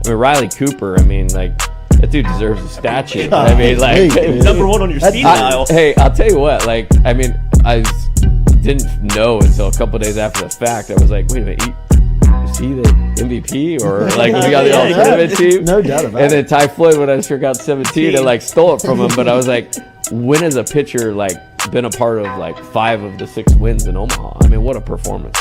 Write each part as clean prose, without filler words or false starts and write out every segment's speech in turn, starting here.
mean, Riley Cooper, I mean, like, that dude deserves a statue. I mean, like, number one on your speed dial. Hey, I'll tell you what, like, I mean, I didn't know until a couple days after the fact. I was like, wait a minute, is he the MVP or like we got the all-tournament team? No doubt about it. And then Ty Floyd, when I sure got 17, and like stole it from him. But I was like, when has a pitcher like been a part of like 5 of the 6 wins in Omaha? I mean, what a performance!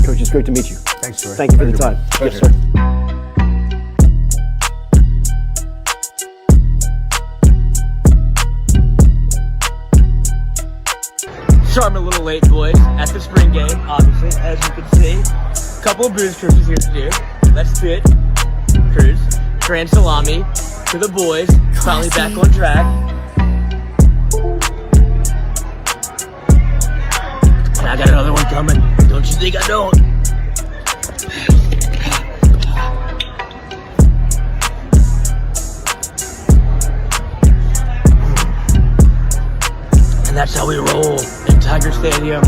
Coach, it's great to meet you. Thanks, Jordy. Thank you for the time. Pleasure. Yes, sir. Sorry I'm a little late, boys. At the spring game, obviously, as you can see. A couple of booze cruises here to do. Let's spit. Cruise. Grand salami to the boys. Finally back on track. And I got another one coming. Don't you think I don't? And that's how we roll in Tiger Stadium.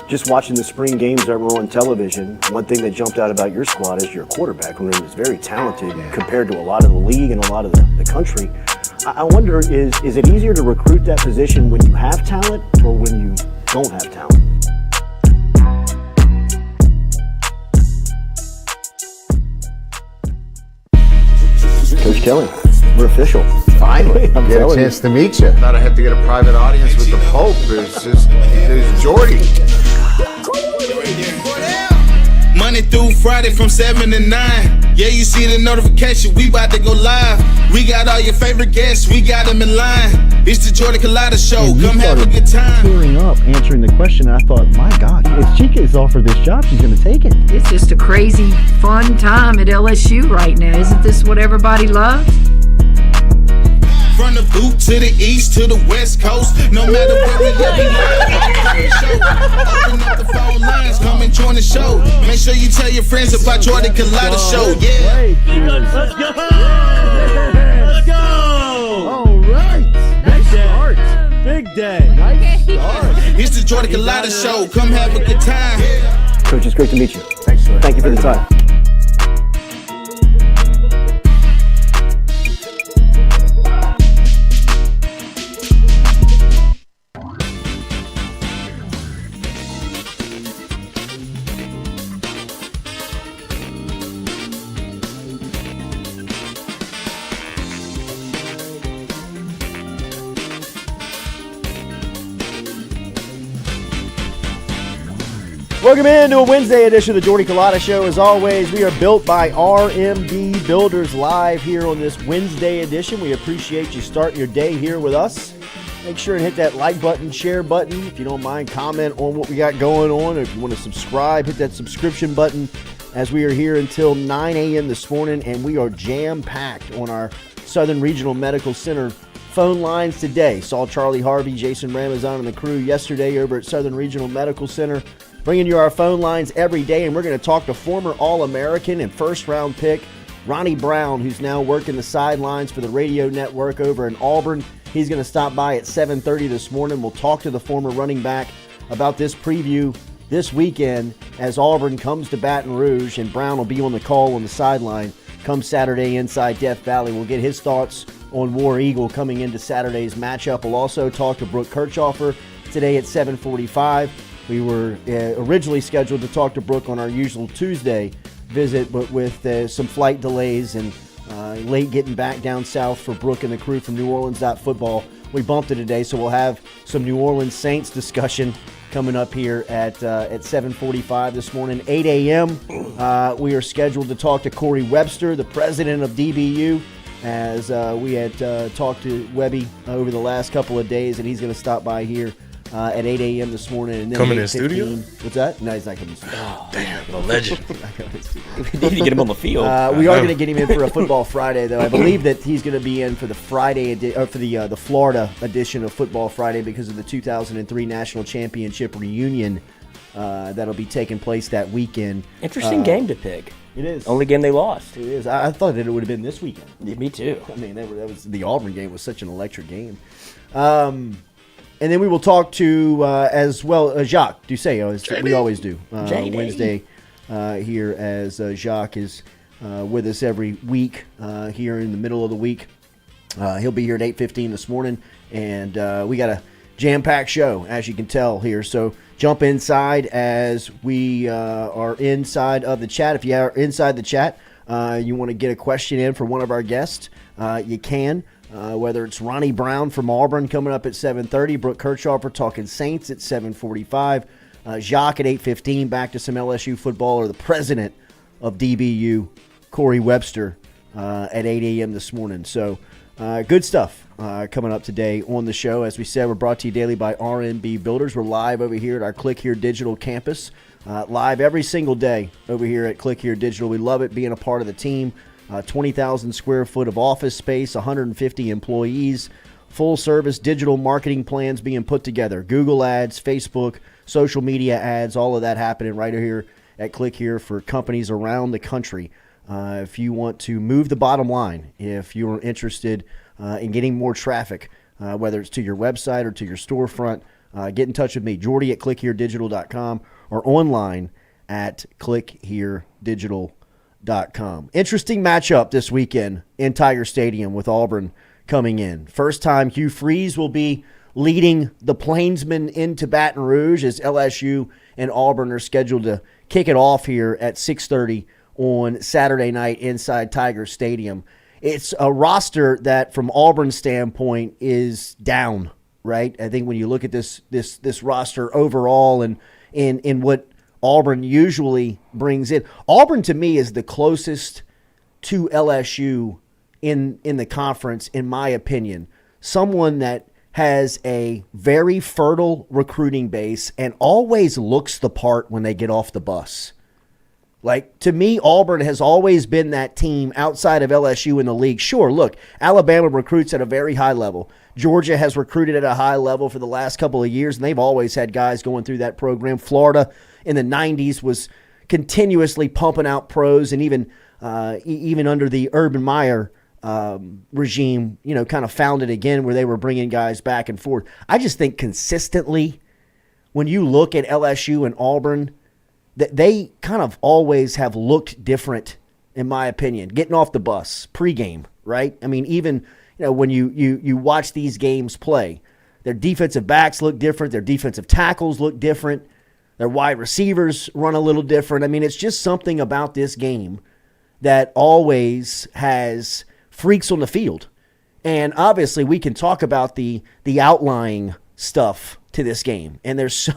Just watching the spring games that were on television, one thing that jumped out about your squad is your quarterback room is very talented compared to a lot of the league and a lot of the country. I wonder, is it easier to recruit that position when you have talent or when you don't have talent? Coach Kelly, we're official. Finally, I'm get a telling chance to meet you. Thought I had to get a private audience with the Pope. There's Jordy. Monday through Friday from 7 to 9. Yeah, you see the notification, we about to go live. We got all your favorite guests, we got them in line. It's the Jordy Culotta Show, come have a good time. Tearing up, answering the question, I thought, my God, if Chica is offered this job, she's going to take it. It's just a crazy, fun time at LSU right now. Isn't this what everybody loves? From the boot to the east to the west coast, no matter where we at, we open up the phone lines, come and join the show. Make sure you tell your friends about Jordy Culotta Show. Yeah. Let's go! Let's go! All right. Big day. Big day. Nice start. It's the Jordy Culotta Show. Come have a good time. Coach, it's great to meet you. Thanks, Jordy. Thank you for the time. Welcome into a Wednesday edition of the Jordy Culotta Show. As always, we are built by RMD Builders live here on this Wednesday edition. We appreciate you starting your day here with us. Make sure and hit that like button, share button. If you don't mind, comment on what we got going on. If you want to subscribe, hit that subscription button as we are here until 9 a.m. this morning, and we are jam-packed on our Southern Regional Medical Center phone lines today. Saw Charlie Harvey, Jason Ramazan, and the crew yesterday over at Southern Regional Medical Center, bringing you our phone lines every day, and we're going to talk to former All-American and first-round pick Ronnie Brown, who's now working the sidelines for the radio network over in Auburn. He's going to stop by at 7:30 this morning. We'll talk to the former running back about this preview this weekend as Auburn comes to Baton Rouge, and Brown will be on the call on the sideline come Saturday inside Death Valley. We'll get his thoughts on War Eagle coming into Saturday's matchup. We'll also talk to Brooke Kirchhofer today at 7:45. We were originally scheduled to talk to Brooke on our usual Tuesday visit, but with some flight delays and late getting back down south for Brooke and the crew from New Orleans Football, we bumped it today. So we'll have some New Orleans Saints discussion coming up here at 7:45 this morning. 8 a.m. We are scheduled to talk to Corey Webster, the president of DBU, as we had talked to Webby over the last couple of days, and he's going to stop by here at 8 a.m. this morning. And then coming in studio? What's that? No, he's not coming in studio. Oh, damn, the legend. We need to get him on the field. We are going to get him in for a Football Friday, though. I believe that he's going to be in for the Friday or for the Florida edition of Football Friday because of the 2003 National Championship reunion that'll be taking place that weekend. Interesting game to pick. It is. Only game they lost. It is. I thought that it would have been this weekend. Yeah, me too. I mean, that was the Auburn game was such an electric game. And then we will talk to as well Jacques Ducet, as we always do Wednesday here, as Jacques is with us every week here in the middle of the week. He'll be here at 8:15 this morning, and we got a jam-packed show, as you can tell here. So jump inside as we are inside of the chat. If you are inside the chat, you want to get a question in for one of our guests, you can. Whether it's Ronnie Brown from Auburn coming up at 7:30, Brooke Kirchhofer talking Saints at 7:45, Jacques at 8:15, back to some LSU football, or the president of DBU, Corey Webster, at 8 a.m. this morning. So good stuff coming up today on the show. As we said, we're brought to you daily by R&B Builders. We're live over here at our Click Here Digital campus, live every single day over here at Click Here Digital. We love it being a part of the team. 20,000 square foot of office space, 150 employees, full service digital marketing plans being put together. Google ads, Facebook, social media ads, all of that happening right here at Click Here for companies around the country. If you want to move the bottom line, if you're interested in getting more traffic, whether it's to your website or to your storefront, get in touch with me, Jordy at clickheredigital.com, or online at clickheredigital.com. Interesting matchup this weekend in Tiger Stadium with Auburn coming in. First time Hugh Freeze will be leading the Plainsmen into Baton Rouge, as LSU and Auburn are scheduled to kick it off here at 6:30 on Saturday night inside Tiger Stadium. It's a roster that, from Auburn's standpoint, is down, right? I think when you look at this roster overall and in what Auburn usually brings in. Auburn, to me, is the closest to LSU in the conference, in my opinion. Someone that has a very fertile recruiting base and always looks the part when they get off the bus. Like, to me, Auburn has always been that team outside of LSU in the league. Sure, look, Alabama recruits at a very high level. Georgia has recruited at a high level for the last couple of years, and they've always had guys going through that program. Florida in the 90s was continuously pumping out pros, and even under the Urban Meyer regime, kind of found it again where they were bringing guys back and forth. I just think consistently, when you look at LSU and Auburn, that they kind of always have looked different, in my opinion, getting off the bus, pregame, right? I mean, even when you watch these games play, their defensive backs look different, their defensive tackles look different, their wide receivers run a little different. I mean, it's just something about this game that always has freaks on the field. And obviously we can talk about the outlying stuff to this game. And there's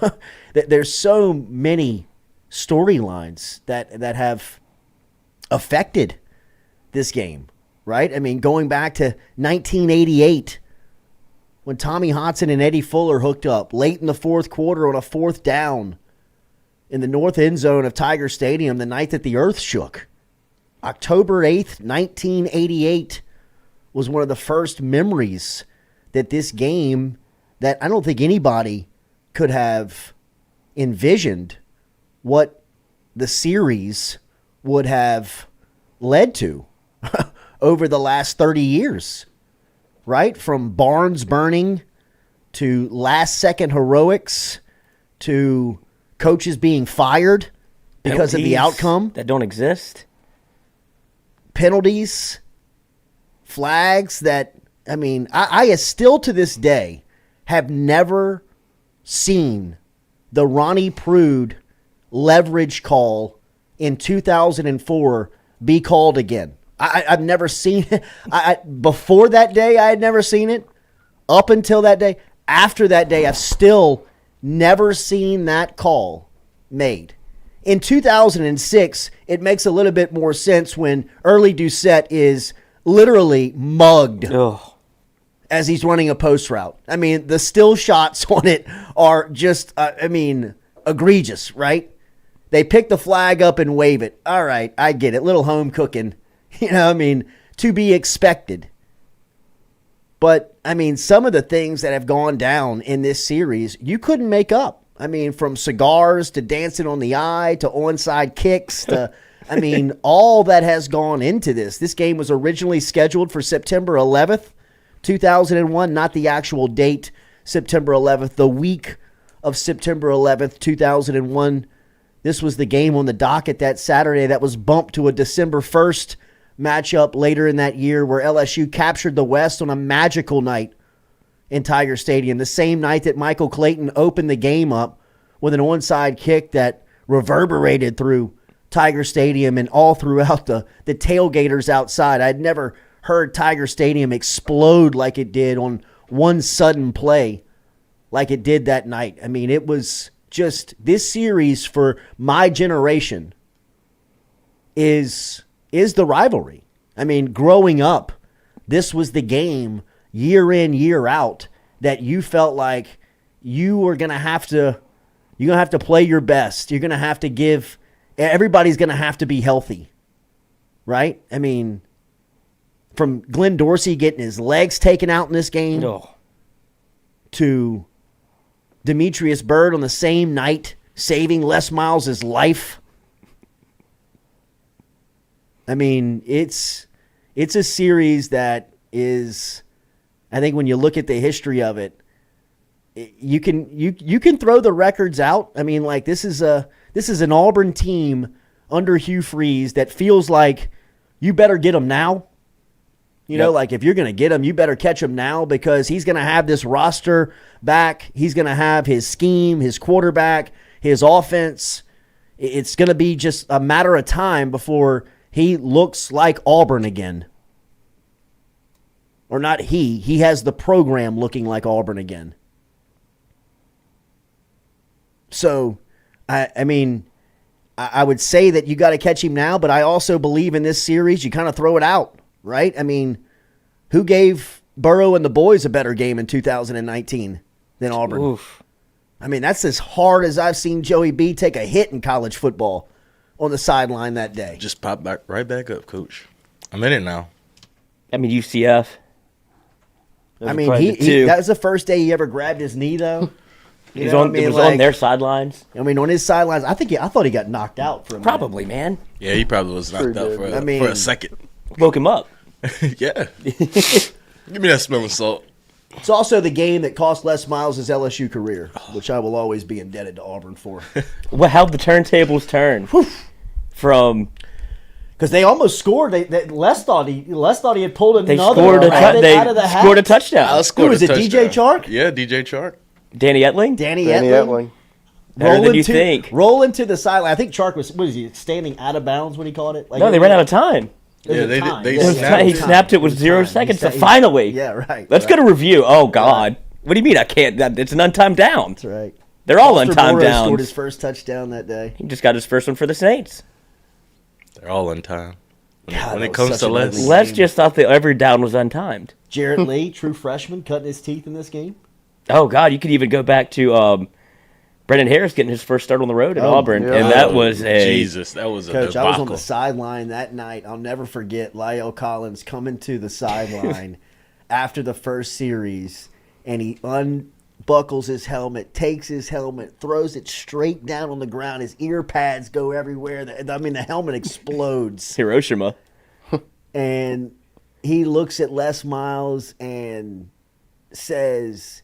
so many storylines that have affected this game, right? I mean, going back to 1988 when Tommy Hodson and Eddie Fuller hooked up late in the fourth quarter on a fourth down in the north end zone of Tiger Stadium the night that the earth shook. October 8th, 1988 was one of the first memories that this game, that I don't think anybody could have envisioned what the series would have led to over the last 30 years, right? From barns burning to last-second heroics to coaches being fired because of the outcome. That don't exist. Penalties, flags that, I mean, I still to this day have never seen the Ronnie Prude leverage call in 2004 be called again. I've never seen it. Before that day, I had never seen it. Up until that day. After that day, I've still never seen that call made. In 2006, it makes a little bit more sense when early Doucet is literally mugged as he's running a post route. I mean, the still shots on it are just, egregious, right? They pick the flag up and wave it. All right, I get it. Little home cooking. To be expected. But, some of the things that have gone down in this series, you couldn't make up. I mean, from cigars to dancing on the eye to onside kicks to, I mean, all that has gone into this. This game was originally scheduled for September 11th, 2001, not the actual date, September 11th, the week of September 11th, 2001. This was the game on the docket that Saturday that was bumped to a December 1st matchup later in that year where LSU captured the West on a magical night in Tiger Stadium, the same night that Michael Clayton opened the game up with an onside kick that reverberated through Tiger Stadium and all throughout the tailgaters outside. I'd never heard Tiger Stadium explode like it did on one sudden play like it did that night. I mean, it was just, this series for my generation is the rivalry. I mean, growing up, this was the game year in, year out that you felt like you were going to have to, you're going to have to play your best. You're going to have to give, everybody's going to have to be healthy, right? I mean, from Glenn Dorsey getting his legs taken out in this game to Demetrius Byrd on the same night saving Les Miles' life. I mean, it's a series that is, I think when you look at the history of it, you can throw the records out. I mean, like this is an Auburn team under Hugh Freeze that feels like you better get them now. You know, like if you're going to get him, you better catch him now because he's going to have this roster back. He's going to have his scheme, his quarterback, his offense. It's going to be just a matter of time before he looks like Auburn again. Or not he has the program looking like Auburn again. So, I mean, I would say that you got to catch him now, but I also believe in this series you kind of throw it out. Right? I mean, who gave Burrow and the boys a better game in 2019 than Auburn? Oof. I mean, that's as hard as I've seen Joey B take a hit in college football on the sideline that day. Just pop back right back up, Coach. I'm in it now. I mean, UCF. I mean, that was the first day he ever grabbed his knee, though. It was on their sidelines. I mean, on his sidelines, I thought he got knocked out for a minute. Probably, man. Yeah, he probably was knocked out for a second. Woke him up. Yeah. Give me that smelling salt. It's also the game that cost Les Miles his LSU career, which I will always be indebted to Auburn for. Well, how the turntables turn from because they almost scored. Les thought he had pulled another. They scored a touchdown. Who was it? DJ Chark? Yeah, DJ Chark. Danny Etling. Danny Etling. Better than you think. Rolling to the sideline. I think Chark was he standing out of bounds when he caught it? Like, no, they ran out of time. Yeah, he snapped it with 0 seconds. So finally, yeah, right. Let's go to review. Oh God, what do you mean I can't? It's an untimed down. That's right. They're all untimed downs. Scored his first touchdown that day. He just got his first one for the Saints. They're all untimed. God, when it comes to Les just thought that every down was untimed. Jarrett Lee, true freshman, cutting his teeth in this game. Oh God, you could even go back to Brendan Harris getting his first start on the road at Auburn, and that was that was a Coach, debacle. I was on the sideline that night. I'll never forget Lyle Collins coming to the sideline after the first series, and he unbuckles his helmet, takes his helmet, throws it straight down on the ground. His ear pads go everywhere. The helmet explodes. Hiroshima. And he looks at Les Miles and says,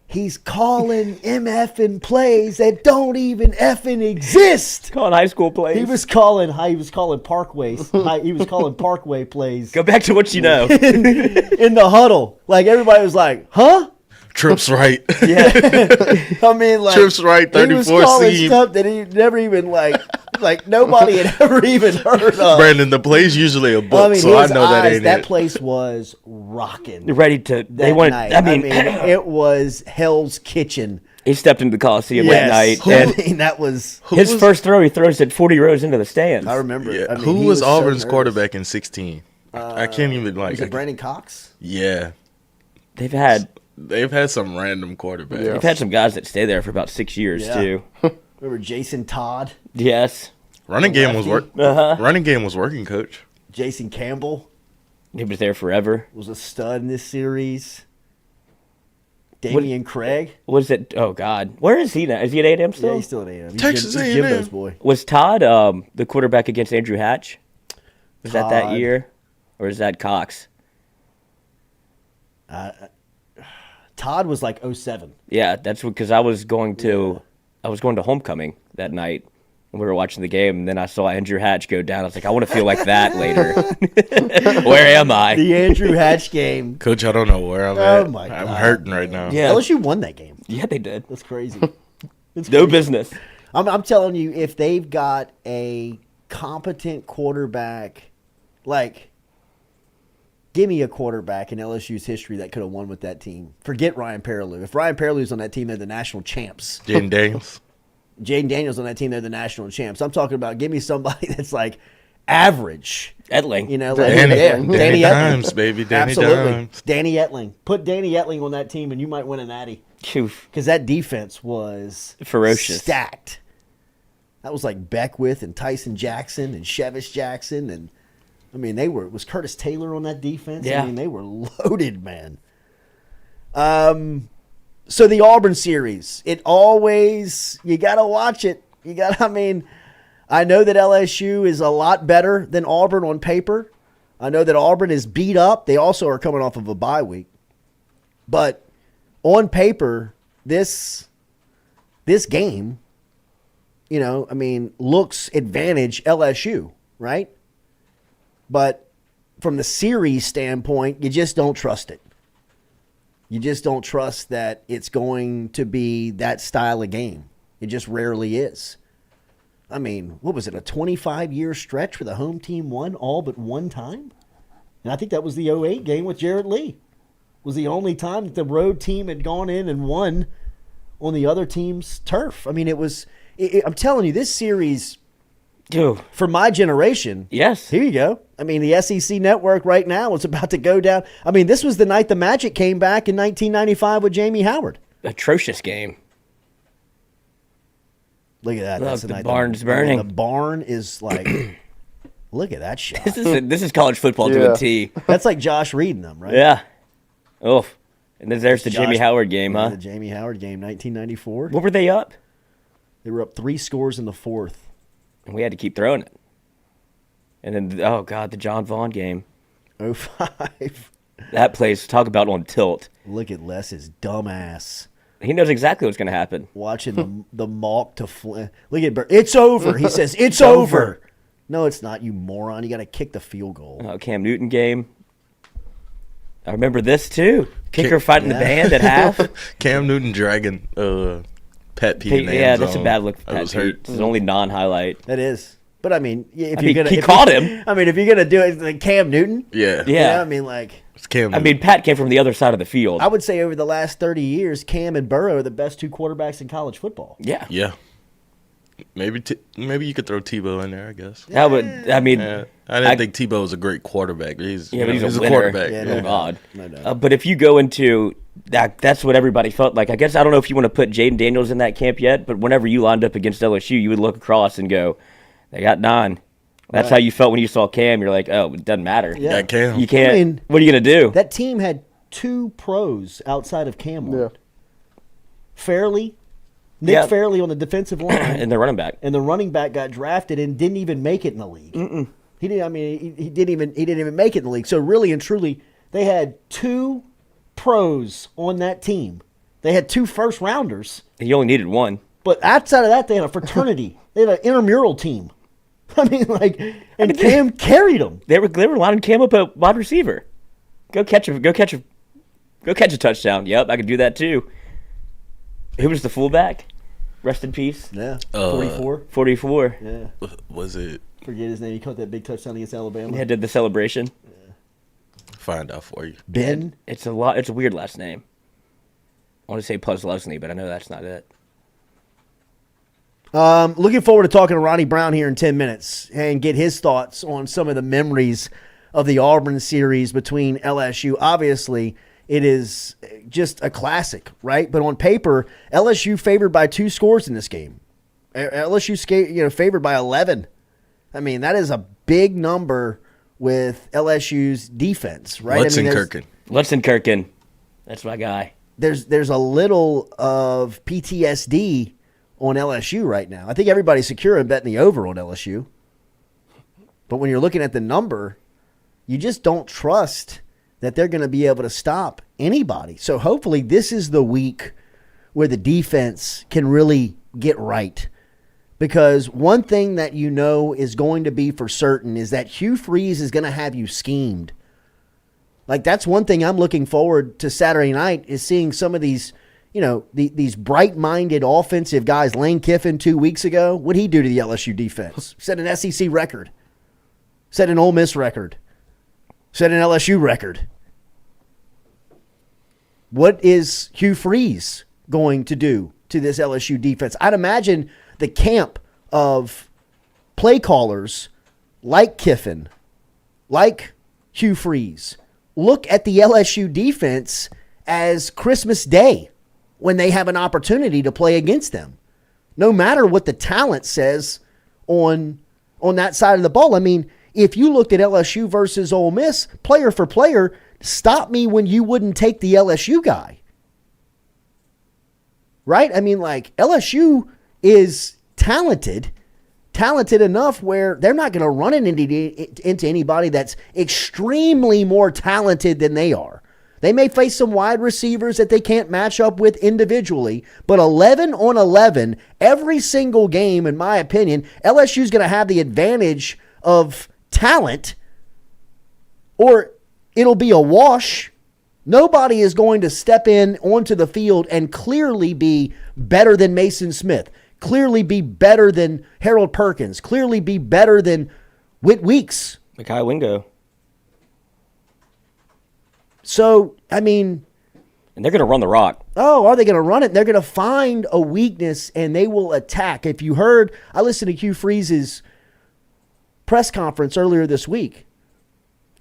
he's calling MFing plays that don't even effing exist. Calling high school plays. He was calling Parkways. He was calling Parkway plays. Go back to what you know. in the huddle. Like everybody was like, huh? Trips right. Yeah. I mean, like Trips right, 34 he was calling seam. stuff that he never even like nobody had ever even heard of. Brandon, the play's usually a book, so I know that ain't that it. place was rocking. Ready to they wanted night. I mean it was Hell's Kitchen. He stepped into the Coliseum that night. And that was his first throw. He throws it 40 rows into the stands. I remember. Yeah. I mean, who was Auburn's quarterback in 16? I can't even Was it Brandon Cox? Yeah. They've had some random quarterbacks. They've had some guys that stay there for about 6 years too. Remember Jason Todd? Yes. Running game was working, Coach. Jason Campbell He was there forever. was a stud in this series. Damian Craig. Was it? Oh God, where is he now? Is he at A&M still? Yeah, he's still at A&M. Texas A&M. Jimbo's boy. Was Todd the quarterback against Andrew Hatch? Was that Todd. year, or is that Cox? Todd was like 07. Yeah, that's because I was going to homecoming that night. And we were watching the game, and then I saw Andrew Hatch go down. I was like, I want to feel like that later. Where am I? The Andrew Hatch game. Coach, I don't know where I'm at. Oh, my God. I'm hurting right now. Yeah. LSU won that game. Yeah, they did. That's crazy. It's No crazy. business. I'm telling you, if they've got a competent quarterback, like, give me a quarterback in LSU's history that could have won with that team. Forget Ryan Perrilloux. If Ryan Perrilloux's on that team, they're the national champs. Jaden Daniels. Jaden Daniels on that team, they're the national champs. I'm talking about give me somebody that's like average. Edling. You know, Danny, Danny Danny Etling. Dimes, baby. Danny Absolutely. Dimes. Danny Etling. Put Danny Etling on that team and you might win a natty. Phew. Because that defense was Ferocious. stacked. That was like Beckwith and Tyson Jackson and Chevish Jackson. And, I mean, was Curtis Taylor on that defense? Yeah. I mean, they were loaded, man. So the Auburn series, you got to watch it. I know that LSU is a lot better than Auburn on paper. I know that Auburn is beat up. They also are coming off of a bye week. But on paper, this game, looks advantage LSU, right? But from the series standpoint, you just don't trust it. You just don't trust that it's going to be that style of game. It just rarely is. I mean, what was it, a 25-year stretch where the home team won all but one time? And I think that was the 08 game with Jarrett Lee. Was the only time that the road team had gone in and won on the other team's turf. I mean, I'm telling you, this series, Dude. for my generation, Yes. here you go. I mean, the SEC network right now is about to go down. I mean, this was the night the Magic came back in 1995 with Jamie Howard. Atrocious game. Look at that. Look, That's the night barn's burning. The barn is like, look at that shot. This is college football to a T. That's like Josh reading them, right? Yeah. Oh. And then there's the Josh- Jamie Howard game, huh? The Jamie Howard game, 1994. What were they up? They were up 3 scores in the fourth. And we had to keep throwing it. And then, oh, God, the John Vaughn game. 05. That plays, talk about on tilt. Look at Les's dumbass. He knows exactly what's going to happen. Watching the malk to Flynn. Look at Bert. It's over. He says, it's over. No, it's not, you moron. You got to kick the field goal. Oh, Cam Newton game. I remember this, too. Kicker fighting the band at half. Cam Newton dragging Pat Pete in the Yeah, end that's a zone. bad look for I Pat was Pete. hurt. It's his only non-highlight. That is. But I mean, if I you're mean, gonna, he if caught you- him. I mean, if you're gonna do it, like Cam Newton. Yeah. Yeah. I mean, like, It's Cam I Newton. mean, Pat came from the other side of the field. I would say over the last 30 years, Cam and Burrow are the best 2 quarterbacks in college football. Yeah. Yeah. Maybe you could throw Tebow in there, I guess. That would, I mean, Yeah. I didn't think Tebow was a great quarterback. but he's a winner. quarterback. Yeah, Oh, no God. No doubt. But if you go into that, that's what everybody felt like. I guess I don't know if you want to put Jaden Daniels in that camp yet, but whenever you lined up against LSU, you would look across and go, they got 9. That's how you felt when you saw Cam. You're like, oh, it doesn't matter. Yeah. Got Cam. You can't. I mean, what are you going to do? That team had 2 pros outside of Cam. Yeah. Nick Yeah. Fairley on the defensive line, And the running back. and the running back got drafted and didn't even make it in the league. He didn't. I mean, he didn't even make it in the league. So really and truly, they had 2 pros on that team. They had 2 first rounders, You only needed one. but outside of that, they had a fraternity. They had an intramural team. I mean, like, and Cam carried them. They were lining Cam up a wide receiver. Go catch a touchdown. Yep, I could do that too. Who was the fullback? Rest in peace. Yeah, 44. 44. Yeah, Was it? forget his name. He caught that big touchdown against Alabama. Yeah, did the celebration. Find out for you. Ben. It's a weird last name. I want to say Puzzlesney, but I know that's not it. Looking forward to talking to Ronnie Brown here in 10 minutes and get his thoughts on some of the memories of the Auburn series between LSU. Obviously, it is just a classic, right? But on paper, LSU favored by 2 scores in this game. LSU favored by 11. I mean, that is a big number with LSU's defense, right? Lutzenkirchen. Lutzenkirchen. That's my guy. there's a little of PTSD on LSU right now. I think everybody's secure in betting the over on LSU. But when you're looking at the number, you just don't trust that they're going to be able to stop anybody. So hopefully this is the week where the defense can really get right. Because one thing that you know is going to be for certain is that Hugh Freeze is going to have you schemed. Like, that's one thing I'm looking forward to Saturday night is seeing some of these, these bright-minded offensive guys. Lane Kiffin 2 weeks ago, what'd he do to the LSU defense? Set an SEC record. Set an Ole Miss record. Set an LSU record. What is Hugh Freeze going to do to this LSU defense? I'd imagine the camp of play callers like Kiffin, like Hugh Freeze, look at the LSU defense as Christmas Day when they have an opportunity to play against them. No matter what the talent says on that side of the ball. I mean, if you looked at LSU versus Ole Miss, player for player, stop me when you wouldn't take the LSU guy. Right? I mean, like, LSU is talented enough where they're not going to run it into anybody that's extremely more talented than they are. They may face some wide receivers that they can't match up with individually, but 11 on 11 every single game, in my opinion, LSU's going to have the advantage of talent, or it'll be a wash. Nobody is going to step in onto the field and clearly be better than Mason Smith, clearly be better than Harold Perkins, clearly be better than Whit Weeks. Mekhi Wingo. So, I mean... And they're going to run the rock. Oh, are they going to run it? They're going to find a weakness, and they will attack. If you heard, I listened to Hugh Freeze's press conference earlier this week,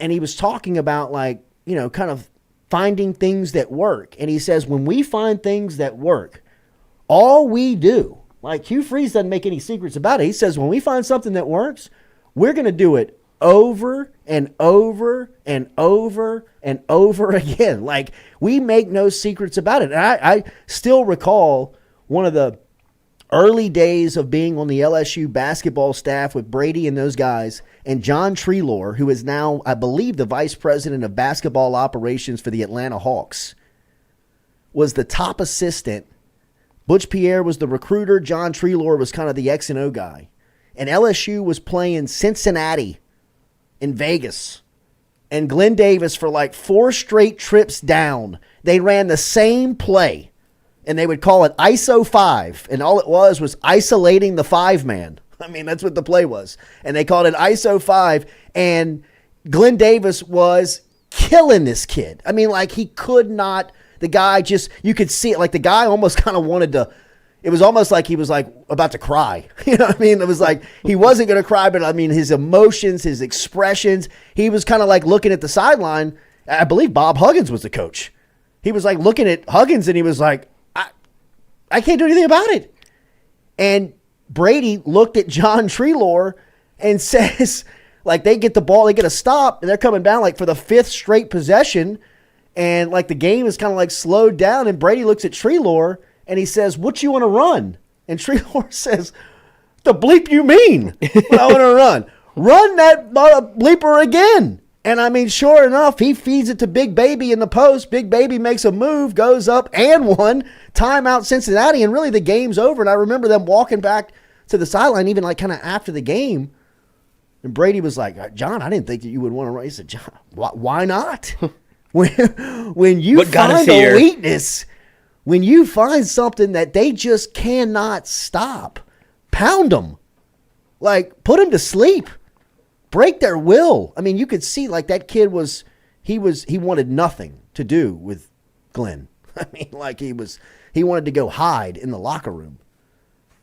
and he was talking about, like, kind of finding things that work. And he says, when we find things that work, all we do, like Hugh Freeze doesn't make any secrets about it. He says, when we find something that works, we're going to do it over and over and over and over again. Like, we make no secrets about it. And I still recall one of the early days of being on the LSU basketball staff with Brady and those guys, and John Treelor, who is now, I believe, the vice president of basketball operations for the Atlanta Hawks, was the top assistant. Butch Pierre was the recruiter. John Treelor was kind of the X and O guy. And LSU was playing Cincinnati in Vegas. And Glenn Davis, for like 4 straight trips down, they ran the same play. And they would call it ISO 5. And all it was isolating the 5-man. I mean, that's what the play was. And they called it ISO 5. And Glenn Davis was killing this kid. I mean, like, he could not. The guy just, you could see it. Like, the guy almost kind of wanted to. It was almost like he was like about to cry. You know what I mean? It was like he wasn't going to cry, but I mean, his emotions, his expressions, he was kind of like looking at the sideline. I believe Bob Huggins was the coach. He was like looking at Huggins and he was like, I can't do anything about it. And Brady looked at John Treelor and says, like, they get the ball, they get a stop, and they're coming down like for the 5th straight possession. And like the game is kind of like slowed down. And Brady looks at Treelor and he says, what you want to run? And Treelor says, the bleep you mean? What I want to run? Run that bleeper again. And I mean, sure enough, he feeds it to Big Baby in the post. Big Baby makes a move, goes up and one. Timeout Cincinnati. And really the game's over. And I remember them walking back to the sideline, even like kind of after the game. And Brady was like, John, I didn't think that you would want to run. He said, John, why not? When you find a weakness, when you find something that they just cannot stop, pound them. Like, put them to sleep. Break their will. I mean, you could see like that kid he wanted nothing to do with Glenn. I mean, like he wanted to go hide in the locker room.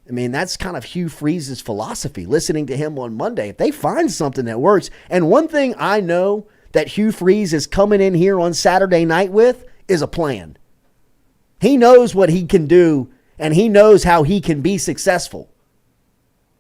I mean, that's kind of Hugh Freeze's philosophy, listening to him on Monday. If they find something that works, and one thing I know that Hugh Freeze is coming in here on Saturday night with is a plan. He knows what he can do, and he knows how he can be successful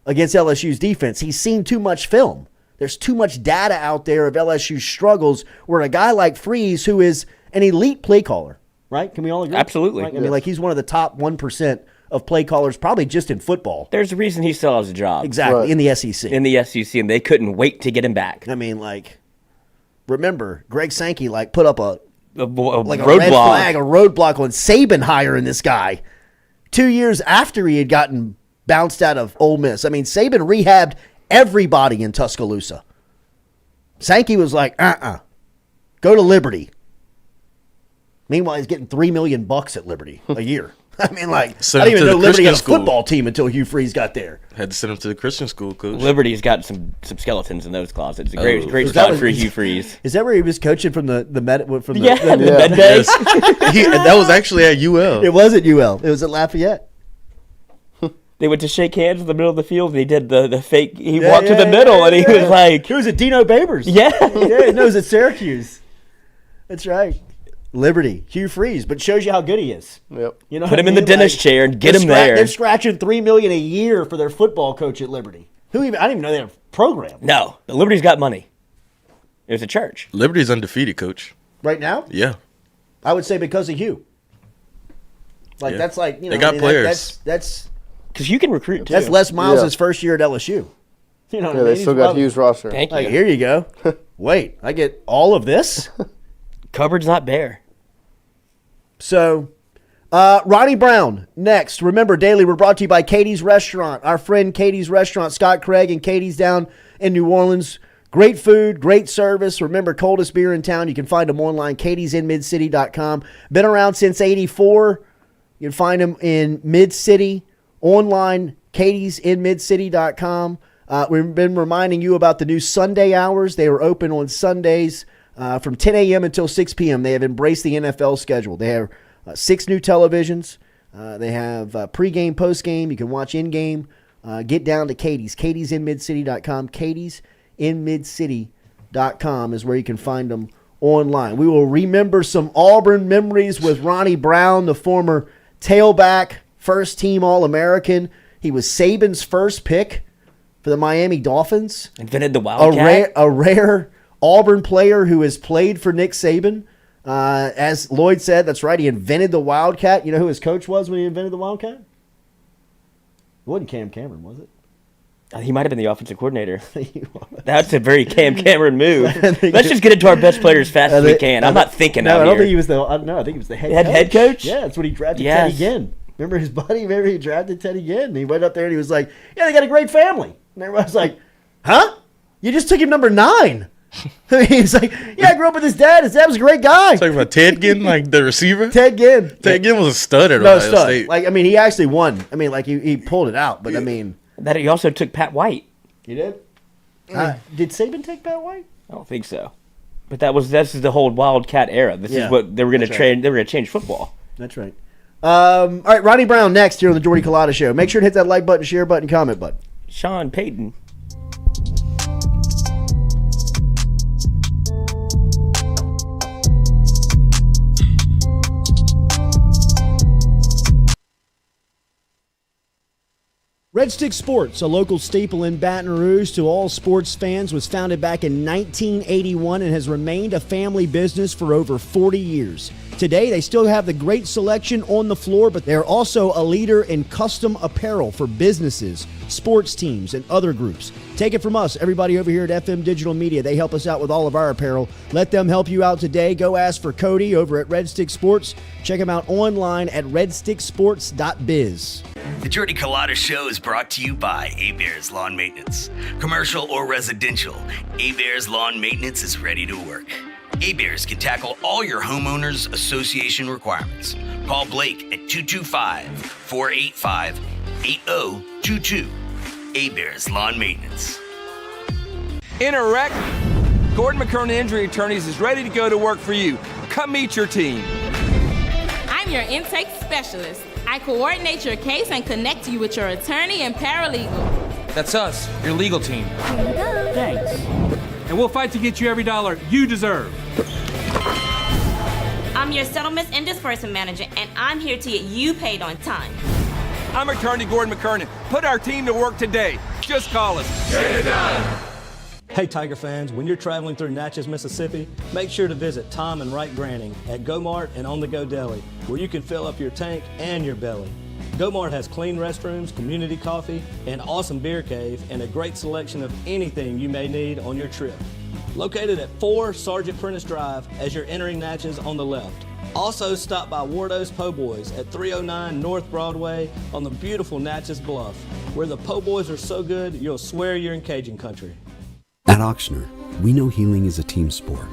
against LSU's defense. He's seen too much film. There's too much data out there of LSU's struggles where a guy like Freeze, who is an elite play caller, right? Can we all agree? Absolutely. Right? I mean, like he's one of the top 1% of play callers, probably just in football. There's a reason he still has a job. Exactly, in the SEC. In the SEC, and they couldn't wait to get him back. I mean, like, remember, Greg Sankey, like, put up a red roadblock. flag, a roadblock on Saban hiring this guy 2 years after he had gotten bounced out of Ole Miss. I mean, Saban rehabbed everybody in Tuscaloosa. Sankey was like, go to Liberty. Meanwhile, he's getting $3 million at Liberty a year. I mean, like, I didn't even know Liberty had a football team until Hugh Freeze got there. Had to send him to the Christian school, coach. Liberty's got some skeletons in those closets. A great spot for Hugh Freeze. Is that where he was coaching from the med bay? Yes. That was actually at UL. It was at UL. It was at Lafayette. They went to shake hands in the middle of the field. And he did the fake. He walked to the middle, and he was like, "He was at Dino Babers." Yeah, yeah, no, it was at Syracuse. That's right. Liberty, Hugh Freeze, but shows you how good he is. Yep. You know, put him in the dentist chair and get him there. They're scratching $3 million a year for their football coach at Liberty. I didn't even know they had a program. No, but Liberty's got money. It was a church. Liberty's undefeated, coach. Right now? Yeah. I would say because of Hugh. Like that's like they got players. That's because you can recruit too. That's Les Miles' first year at LSU. You know what I mean? They still got Hugh's roster. Thank you. Like, here you go. Wait, I get all of this? Cupboard's not bare. So, Ronnie Brown, next. Remember, Daily, we're brought to you by Katie's Restaurant. Our friend Katie's Restaurant, Scott Craig and Katie's down in New Orleans. Great food, great service. Remember, coldest beer in town. You can find them online, katiesinmidcity.com. Been around since 84. You can find them in Mid-City, online, katiesinmidcity.com. We've been reminding you about the new Sunday hours. They are open on Sundays from 10 a.m. until 6 p.m. They have embraced the NFL schedule. They have 6 new televisions. They have pregame, postgame. You can watch in-game. Get down to Katie's, katiesinmidcity.com. katiesinmidcity.com is where you can find them online. We will remember some Auburn memories with Ronnie Brown, the former tailback, first-team All-American. He was Saban's first pick for the Miami Dolphins. Invented the Wildcat. A rare Auburn player who has played for Nick Saban. As Lloyd said, that's right, he invented the Wildcat. You know who his coach was when he invented the Wildcat? It wasn't Cam Cameron, was it? He might have been the offensive coordinator. That's a very Cam Cameron move. Let's just get into our best players as fast as we can. I'm not thinking out here. I don't think he was I think he was the head coach. Head coach? Yeah, that's what he drafted Teddy Ginn. Remember his buddy? Remember he drafted Teddy Ginn? And he went up there and he was like, yeah, they got a great family. And everybody's like, huh? You just took him number 9. He's like, yeah, I grew up with his dad. His dad was a great guy. Talking about Ted Ginn, like the receiver? Ted Ginn. Ted Ginn was a stud at Ohio State. Like, I mean, he actually won. I mean, like, he pulled it out. But, I mean. That he also took Pat White. He did? Did Saban take Pat White? I don't think so. But this is the whole Wildcat era. This is what they were going to train. They were going to change football. That's right. All right, Ronnie Brown next here on the Jordy Culotta Show. Make sure to hit that like button, share button, comment button. Sean Payton. Red Stick Sports, a local staple in Baton Rouge to all sports fans, was founded back in 1981 and has remained a family business for over 40 years. Today, they still have the great selection on the floor, but they're also a leader in custom apparel for businesses, sports teams, and other groups. Take it from us, everybody over here at FM Digital Media. They help us out with all of our apparel. Let them help you out today. Go ask for Cody over at Red Stick Sports. Check him out online at redsticksports.biz. The Jordy Culotta Show is brought to you by AUBURN Lawn Maintenance. Commercial or residential, AUBURN Lawn Maintenance is ready to work. AUBURN can tackle all your homeowners association requirements. Call Blake at 225-485-8022. AUBURN Lawn Maintenance. In a wreck, Gordon McKernan Injury Attorneys is ready to go to work for you. Come meet your team. I'm your intake specialist. I coordinate your case and connect you with your attorney and paralegal. That's us, your legal team. Thanks. And we'll fight to get you every dollar you deserve. I'm your settlements and disbursement manager, and I'm here to get you paid on time. I'm attorney Gordon McKernan. Put our team to work today. Just call us. Get it done. Hey Tiger fans, when you're traveling through Natchez, Mississippi, make sure to visit Tom and Wright Granning at Go Mart and On The Go Deli, where you can fill up your tank and your belly. Go Mart has clean restrooms, community coffee, an awesome beer cave, and a great selection of anything you may need on your trip. Located at 4 Sergeant Prentice Drive as you're entering Natchez on the left. Also stop by Wardo's Po' Boys at 309 North Broadway on the beautiful Natchez Bluff, where the Po' Boys are so good you'll swear you're in Cajun country. At Auctioner, we know healing is a team sport.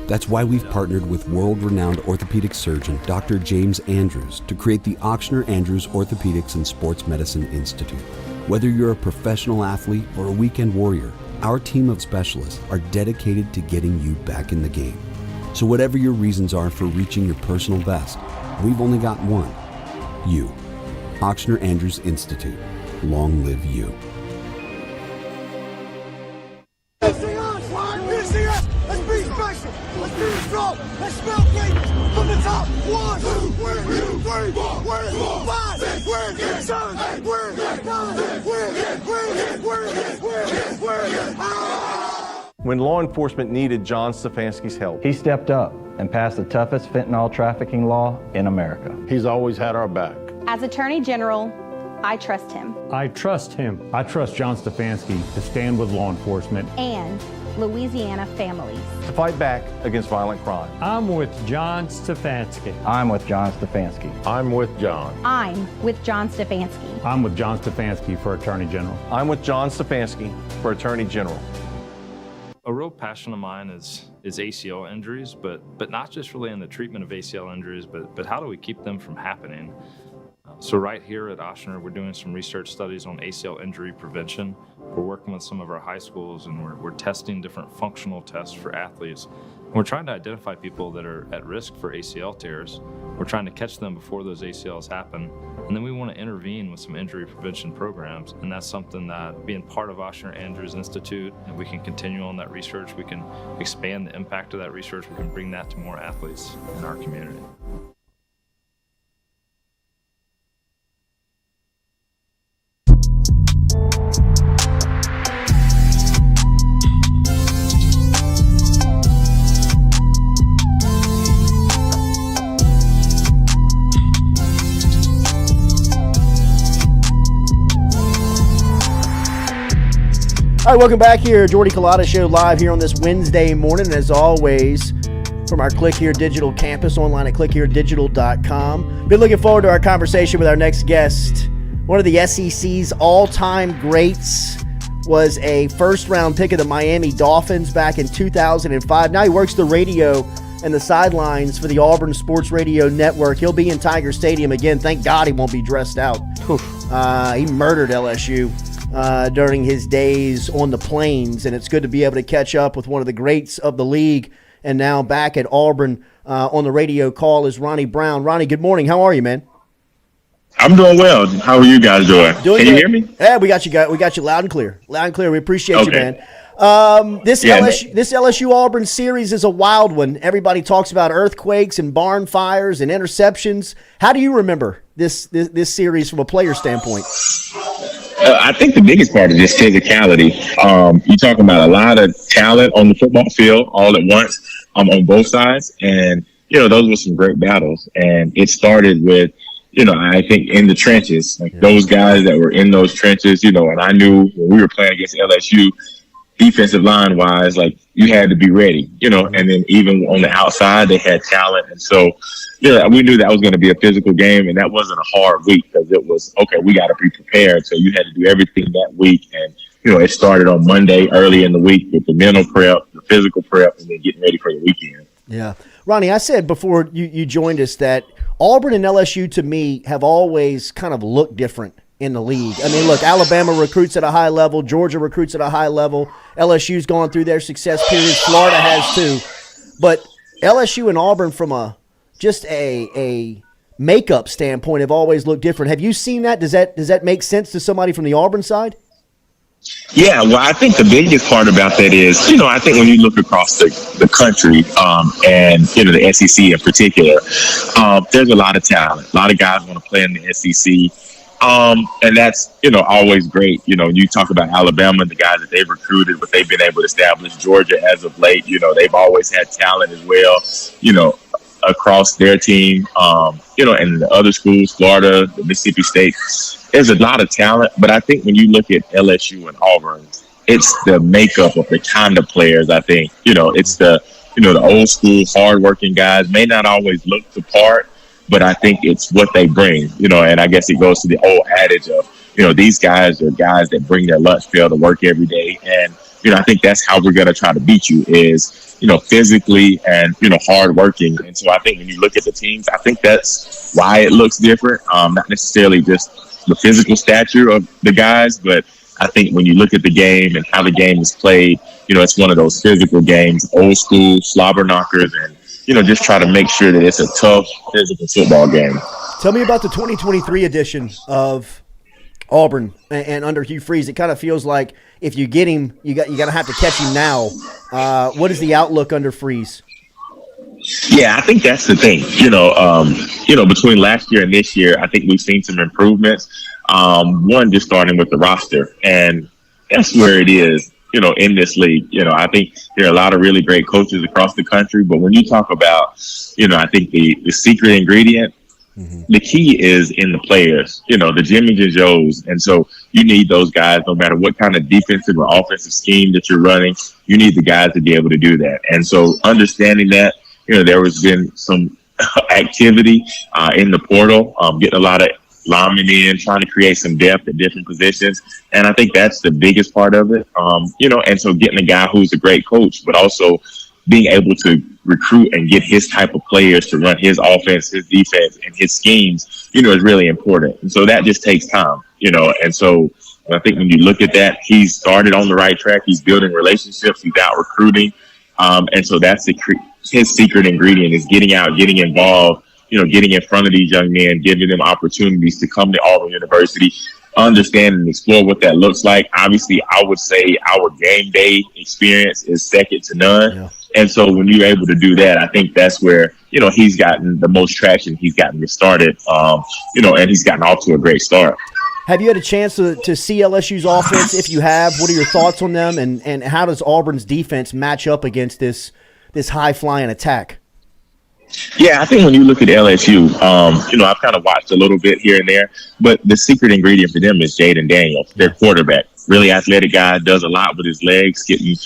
That's why we've partnered with world-renowned orthopedic surgeon Dr. James Andrews to create the Auctioner Andrews Orthopedics and Sports Medicine Institute. Whether you're a professional athlete or a weekend warrior, our team of specialists are dedicated to getting you back in the game. So whatever your reasons are for reaching your personal best, we've only got one: you. Auctioner Andrews Institute. Long live you. Let's be special. Let's be strong. Let's smell greatness from the top. 1, 2, 3, 4, 5, 6, 7, 8, 9, When law enforcement needed John Stefanski's help, he stepped up and passed the toughest fentanyl trafficking law in America. He's always had our back. As Attorney General, I trust him. I trust him. I trust John Stefanski to stand with law enforcement and Louisiana families to fight back against violent crime. I'm with John Stefanski. I'm with John Stefanski. I'm with John. I'm with John Stefanski. I'm with John Stefanski for Attorney General. I'm with John Stefanski for Attorney General. A real passion of mine is ACL injuries, but not just really in the treatment of ACL injuries, but how do we keep them from happening? So right here at Auctioner, we're doing some research studies on ACL injury prevention. We're working with some of our high schools, and we're testing different functional tests for athletes. And we're trying to identify people that are at risk for ACL tears. We're trying to catch them before those ACLs happen. And then we want to intervene with some injury prevention programs. And that's something that, being part of Auctioner Andrews Institute, and we can continue on that research. We can expand the impact of that research. We can bring that to more athletes in our community. All right, welcome back here. Jordy Culotta Show live here on this Wednesday morning. As always, from our Click Here Digital campus, online at clickheredigital.com. Been looking forward to our conversation with our next guest. One of the SEC's all-time greats, was a first-round pick of the Miami Dolphins back in 2005. Now he works the radio and the sidelines for the Auburn Sports Radio Network. He'll be in Tiger Stadium again. Thank God he won't be dressed out. He murdered LSU during his days on the plains, and it's good to be able to catch up with one of the greats of the league. And now back at Auburn on the radio call is Ronnie Brown. Ronnie, good morning. How are you, man? I'm doing well. How are you guys doing? Can you hear me? Yeah, we got you loud and clear. Loud and clear. We appreciate you, man. This LSU Auburn series is a wild one. Everybody talks about earthquakes and barn fires and interceptions. How do you remember this series from a player standpoint? I think the biggest part is just physicality. You're talking about a lot of talent on the football field all at once on both sides. And, those were some great battles. And it started with, I think in the trenches, like those guys that were in those trenches, and I knew when we were playing against LSU, defensive line wise, like you had to be ready, and then even on the outside, they had talent. And so, we knew that was going to be a physical game, and that wasn't a hard week because it was, okay, we got to be prepared. So you had to do everything that week. And, it started on Monday early in the week with the mental prep, the physical prep, and then getting ready for the weekend. Yeah. Ronnie, I said before you joined us that Auburn and LSU, to me, have always kind of looked different in the league. I mean, look, Alabama recruits at a high level. Georgia recruits at a high level. LSU's gone through their success period. Florida has too. But LSU and Auburn from a makeup standpoint have always looked different. Have you seen that? Does that make sense to somebody from the Auburn side? Yeah, well, I think the biggest part about that is, I think when you look across the country and, the SEC in particular, there's a lot of talent. A lot of guys want to play in the SEC. And that's, always great. You talk about Alabama, the guys that they've recruited, what they've been able to establish. Georgia, as of late, they've always had talent as well, across their team, and the other schools, Florida, Mississippi State. There's a lot of talent, but I think when you look at LSU and Auburn, it's the makeup of the kind of players, I think. It's the old school, hardworking guys, may not always look the part, but I think it's what they bring, and I guess it goes to the old adage of, these guys are guys that bring their lunch pail to work every day. And, I think that's how we're going to try to beat you is, physically and, hardworking. And so I think when you look at the teams, I think that's why it looks different. Not necessarily just the physical stature of the guys, but I think when you look at the game and how the game is played, it's one of those physical games, old school slobber knockers, and, just try to make sure that it's a tough physical football game. Tell me about the 2023 edition of Auburn and under Hugh Freeze. It kind of feels like if you get him, you got to have to catch him now. What is the outlook under Freeze? Yeah, I think that's the thing. Between last year and this year, I think we've seen some improvements. One, just starting with the roster, and that's where it is. In this league, I think there are a lot of really great coaches across the country. But when you talk about, I think the secret ingredient, the key is in the players, the Jimmys and Joes. And so you need those guys, no matter what kind of defensive or offensive scheme that you're running, you need the guys to be able to do that. And so understanding that, there has been some activity in the portal, getting a lot of linemen in, trying to create some depth at different positions. And I think that's the biggest part of it. And so getting a guy who's a great coach, but also being able to recruit and get his type of players to run his offense, his defense, and his schemes, is really important. And so that just takes time, and so I think when you look at that, he's started on the right track. He's building relationships. He's out recruiting. And so that's his secret ingredient is getting out, getting involved, getting in front of these young men, giving them opportunities to come to Auburn University, understand and explore what that looks like. Obviously, I would say our game day experience is second to none. Yeah. And so when you're able to do that, I think that's where, he's gotten the most traction. He's gotten it started, and he's gotten off to a great start. Have you had a chance to see LSU's offense? If you have, what are your thoughts on them? And how does Auburn's defense match up against this high-flying attack? Yeah, I think when you look at LSU, I've kind of watched a little bit here and there, but the secret ingredient for them is Jaden Daniels, their quarterback. Really athletic guy, does a lot with his legs, getting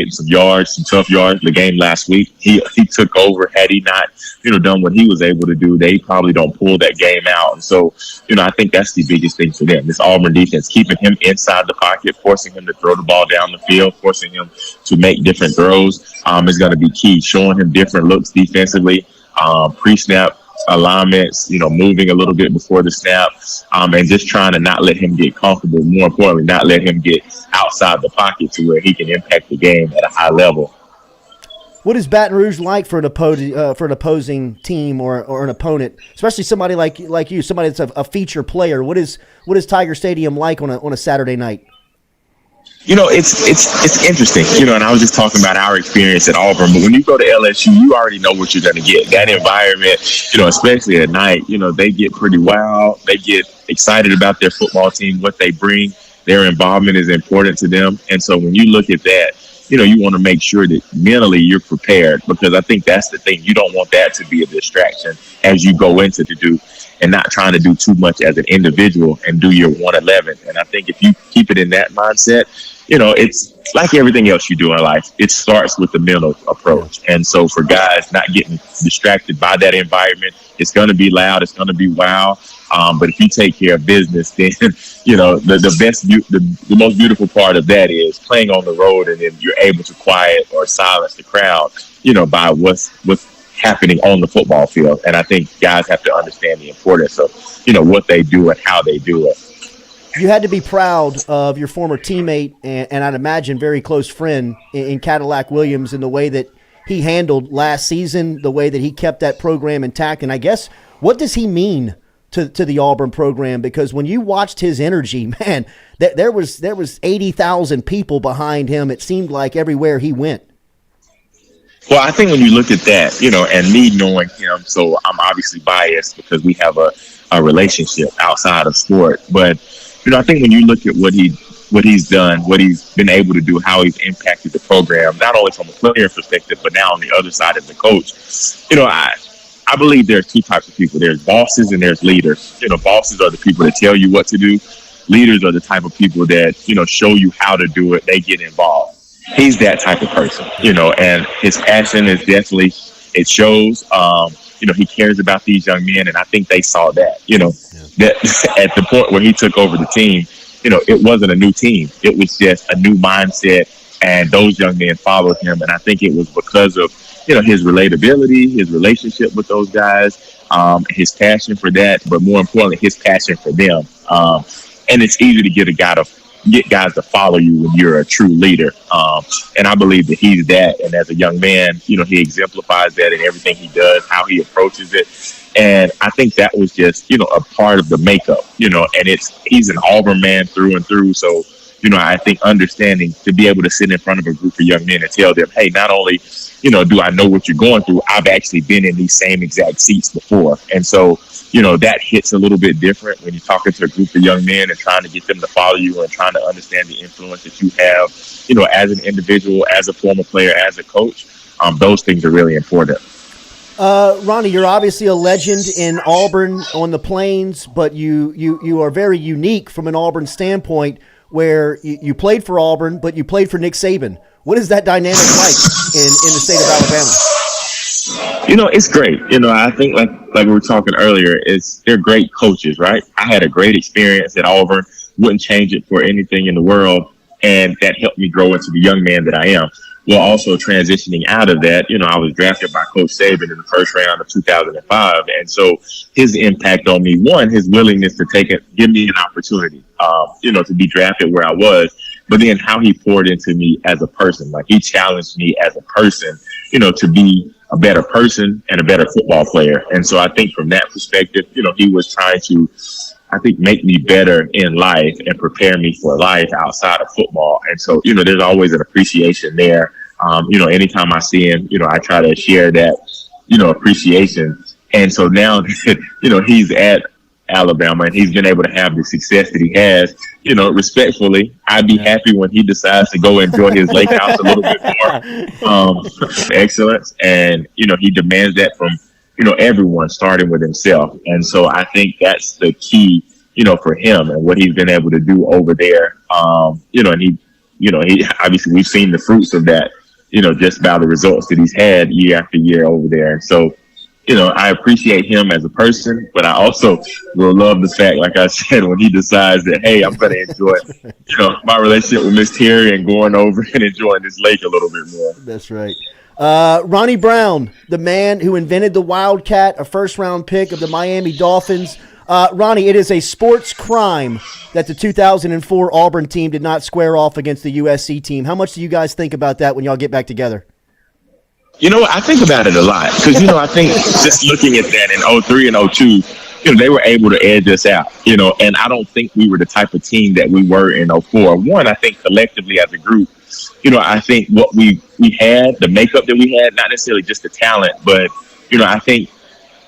some yards, some tough yards. The game last week, he took over. Had he not, done what he was able to do, they probably don't pull that game out. And so, I think that's the biggest thing for them. This Auburn defense, keeping him inside the pocket, forcing him to throw the ball down the field, forcing him to make different throws is going to be key. Showing him different looks defensively, pre-snap alignments, moving a little bit before the snap, and just trying to not let him get comfortable. More importantly, not let him get outside the pocket to where he can impact the game at a high level. What is Baton Rouge like for an opposing team or an opponent, especially somebody like you, somebody that's a feature player? What is Tiger Stadium like on a Saturday night? It's interesting, and I was just talking about our experience at Auburn, but when you go to LSU, you already know what you're going to get. That environment, especially at night, they get pretty wild. They get excited about their football team, what they bring. Their involvement is important to them. And so when you look at that, you want to make sure that mentally you're prepared, because I think that's the thing. You don't want that to be a distraction as you go into to do, and not trying to do too much as an individual and do your 111. And I think if you keep it in that mindset, it's like everything else you do in life. It starts with the mental approach. And so for guys not getting distracted by that environment, it's going to be loud, it's going to be wild. But if you take care of business, then, the most beautiful part of that is playing on the road, and then you're able to quiet or silence the crowd, by what's happening on the football field. And I think guys have to understand the importance of, what they do and how they do it. You had to be proud of your former teammate and I'd imagine very close friend in Cadillac Williams, and the way that he handled last season, the way that he kept that program intact. And I guess, what does he mean to the Auburn program? Because when you watched his energy, man, there was 80,000 people behind him. It seemed like everywhere he went. Well, I think when you look at that, and me knowing him, so I'm obviously biased because we have a a relationship outside of sport. But, I think when you look at what he's done, what he's been able to do, how he's impacted the program, not only from a player perspective, but now on the other side as a coach, I believe there's two types of people. There's bosses and there's leaders. Bosses are the people that tell you what to do. Leaders are the type of people that, show you how to do it. They get involved. He's that type of person, and his passion is definitely, it shows. He cares about these young men, and I think they saw that, that at the point where he took over the team, it wasn't a new team. It was just a new mindset, and those young men followed him. And I think it was because of, his relatability, his relationship with those guys, his passion for that, but more importantly, his passion for them. And it's easy to get guys to follow you when you're a true leader. And I believe that he's that. And as a young man, he exemplifies that in everything he does, how he approaches it. And I think that was just, a part of the makeup, and he's an Auburn man through and through. So, I think understanding to be able to sit in front of a group of young men and tell them, hey, not only, do I know what you're going through, I've actually been in these same exact seats before. And so, that hits a little bit different when you're talking to a group of young men and trying to get them to follow you and trying to understand the influence that you have, as an individual, as a former player, as a coach. Those things are really important. Ronnie, you're obviously a legend in Auburn on the Plains, but you are very unique from an Auburn standpoint, where you played for Auburn, but you played for Nick Saban. What is that dynamic like in the state of Alabama? It's great. I think like we were talking earlier, they're great coaches, right? I had a great experience at Auburn, wouldn't change it for anything in the world, and that helped me grow into the young man that I am. Well, also transitioning out of that, I was drafted by Coach Saban in the first round of 2005. And so his impact on me, one, his willingness to give me an opportunity, to be drafted where I was, but then how he poured into me as a person. Like, he challenged me as a person, to be a better person and a better football player. And so I think from that perspective, he was trying to, make me better in life and prepare me for life outside of football. And so, there's always an appreciation there. Anytime I see him, I try to share that, appreciation. And so now, he's at Alabama and he's been able to have the success that he has, respectfully. I'd be happy when he decides to go enjoy his lake house a little bit more. Excellence. And, he demands that from, everyone, starting with himself. And so I think that's the key, for him and what he's been able to do over there. And he obviously, we've seen the fruits of that, just by the results that he's had year after year over there. And so, I appreciate him as a person, but I also will love the fact, like I said, when he decides that, hey, I'm going to enjoy, my relationship with Miss Terry and going over and enjoying this lake a little bit more. That's right. Ronnie Brown, the man who invented the Wildcat, a first-round pick of the Miami Dolphins. Ronnie, it is a sports crime that the 2004 Auburn team did not square off against the USC team. How much do you guys think about that when y'all get back together? I think about it a lot because, I think just looking at that in 03 and 02, they were able to edge us out, and I don't think we were the type of team that we were in 04. One, I think collectively as a group, I think what we had, the makeup that we had, not necessarily just the talent, but, I think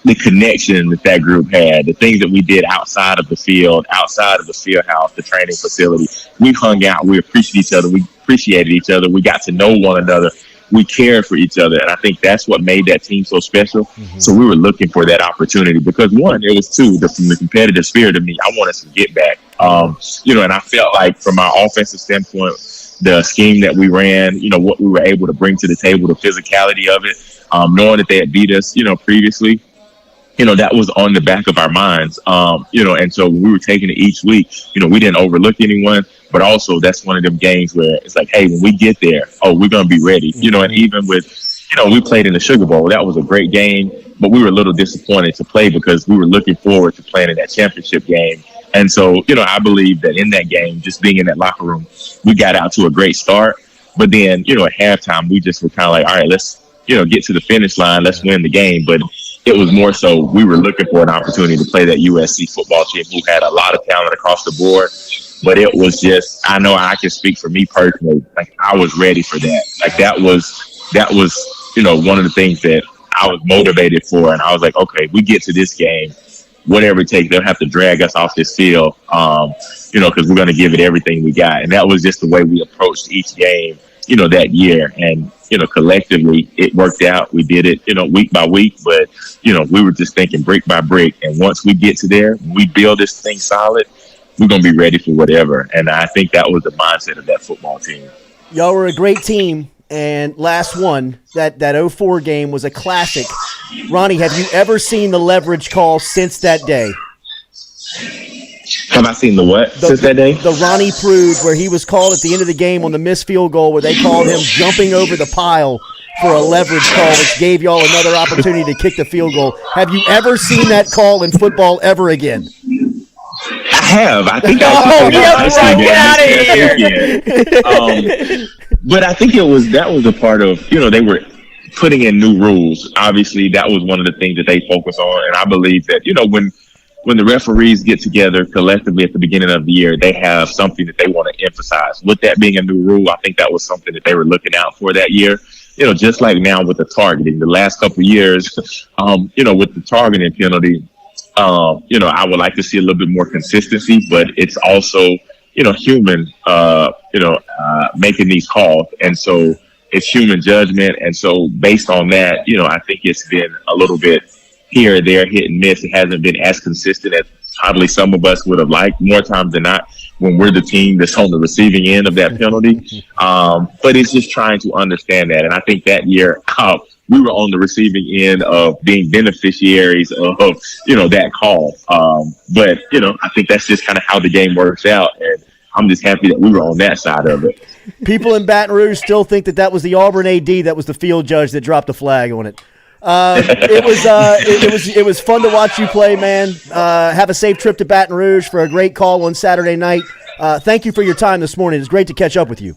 the connection that group had, the things that we did outside of the field, outside of the field house, the training facility, we hung out, we appreciated each other, we got to know one another, we cared for each other, and I think that's what made that team so special. Mm-hmm. So we were looking for that opportunity because, one, it was two, from the competitive spirit of me, I wanted to get back. And I felt like from our offensive standpoint, the scheme that we ran, what we were able to bring to the table, the physicality of it, knowing that they had beat us, previously, that was on the back of our minds, and so when we were taking it each week, we didn't overlook anyone, but also that's one of them games where it's like, hey, when we get there, we're going to be ready, and even with, we played in the Sugar Bowl. That was a great game, but we were a little disappointed to play because we were looking forward to playing in that championship game. And so, I believe that in that game, just being in that locker room, we got out to a great start, but then, at halftime, we just were kind of like, all right, let's, get to the finish line, let's win the game. But it was more so we were looking for an opportunity to play that USC football team who had a lot of talent across the board. But it was just, I know I can speak for me personally, like I was ready for that. Like that was, one of the things that I was motivated for. And I was like, okay, we get to this game. whatever it takes. They'll have to drag us off this field, because we're going to give it everything we got. And that was just the way we approached each game, that year. And, collectively, it worked out. We did it, week by week. But, we were just thinking brick by brick. And once we get to there, we build this thing solid, we're going to be ready for whatever. And I think that was the mindset of that football team. Y'all were a great team. And last one, that 04 game was a classic. Ronnie, have you ever seen the leverage call since that day? Have I seen the what since that day? The Ronnie Prude, where he was called at the end of the game on the missed field goal, where they called him jumping over the pile for a leverage call, which gave y'all another opportunity to kick the field goal. Have you ever seen that call in football ever again? I have. I think get out of here. But I think that was a part of, they were putting in new rules. Obviously, that was one of the things that they focus on. And I believe that, when the referees get together collectively at the beginning of the year, they have something that they want to emphasize. With that being a new rule, I think that was something that they were looking out for that year. Just like now with the targeting, the last couple of years, with the targeting penalty, I would like to see a little bit more consistency, but it's also, human, making these calls. And so it's human judgment. And so based on that, I think it's been a little bit here or there, hit and miss. It hasn't been as consistent as probably some of us would have liked, more times than not, when we're the team that's on the receiving end of that penalty. But it's just trying to understand that. And I think that year, we were on the receiving end of being beneficiaries of, that call. But, I think that's just kind of how the game works out. And I'm just happy that we were on that side of it. People in Baton Rouge still think that was the Auburn AD that was the field judge that dropped the flag on it. It was fun to watch you play, man. Have a safe trip to Baton Rouge for a great call on Saturday night. Thank you for your time this morning. It's great to catch up with you.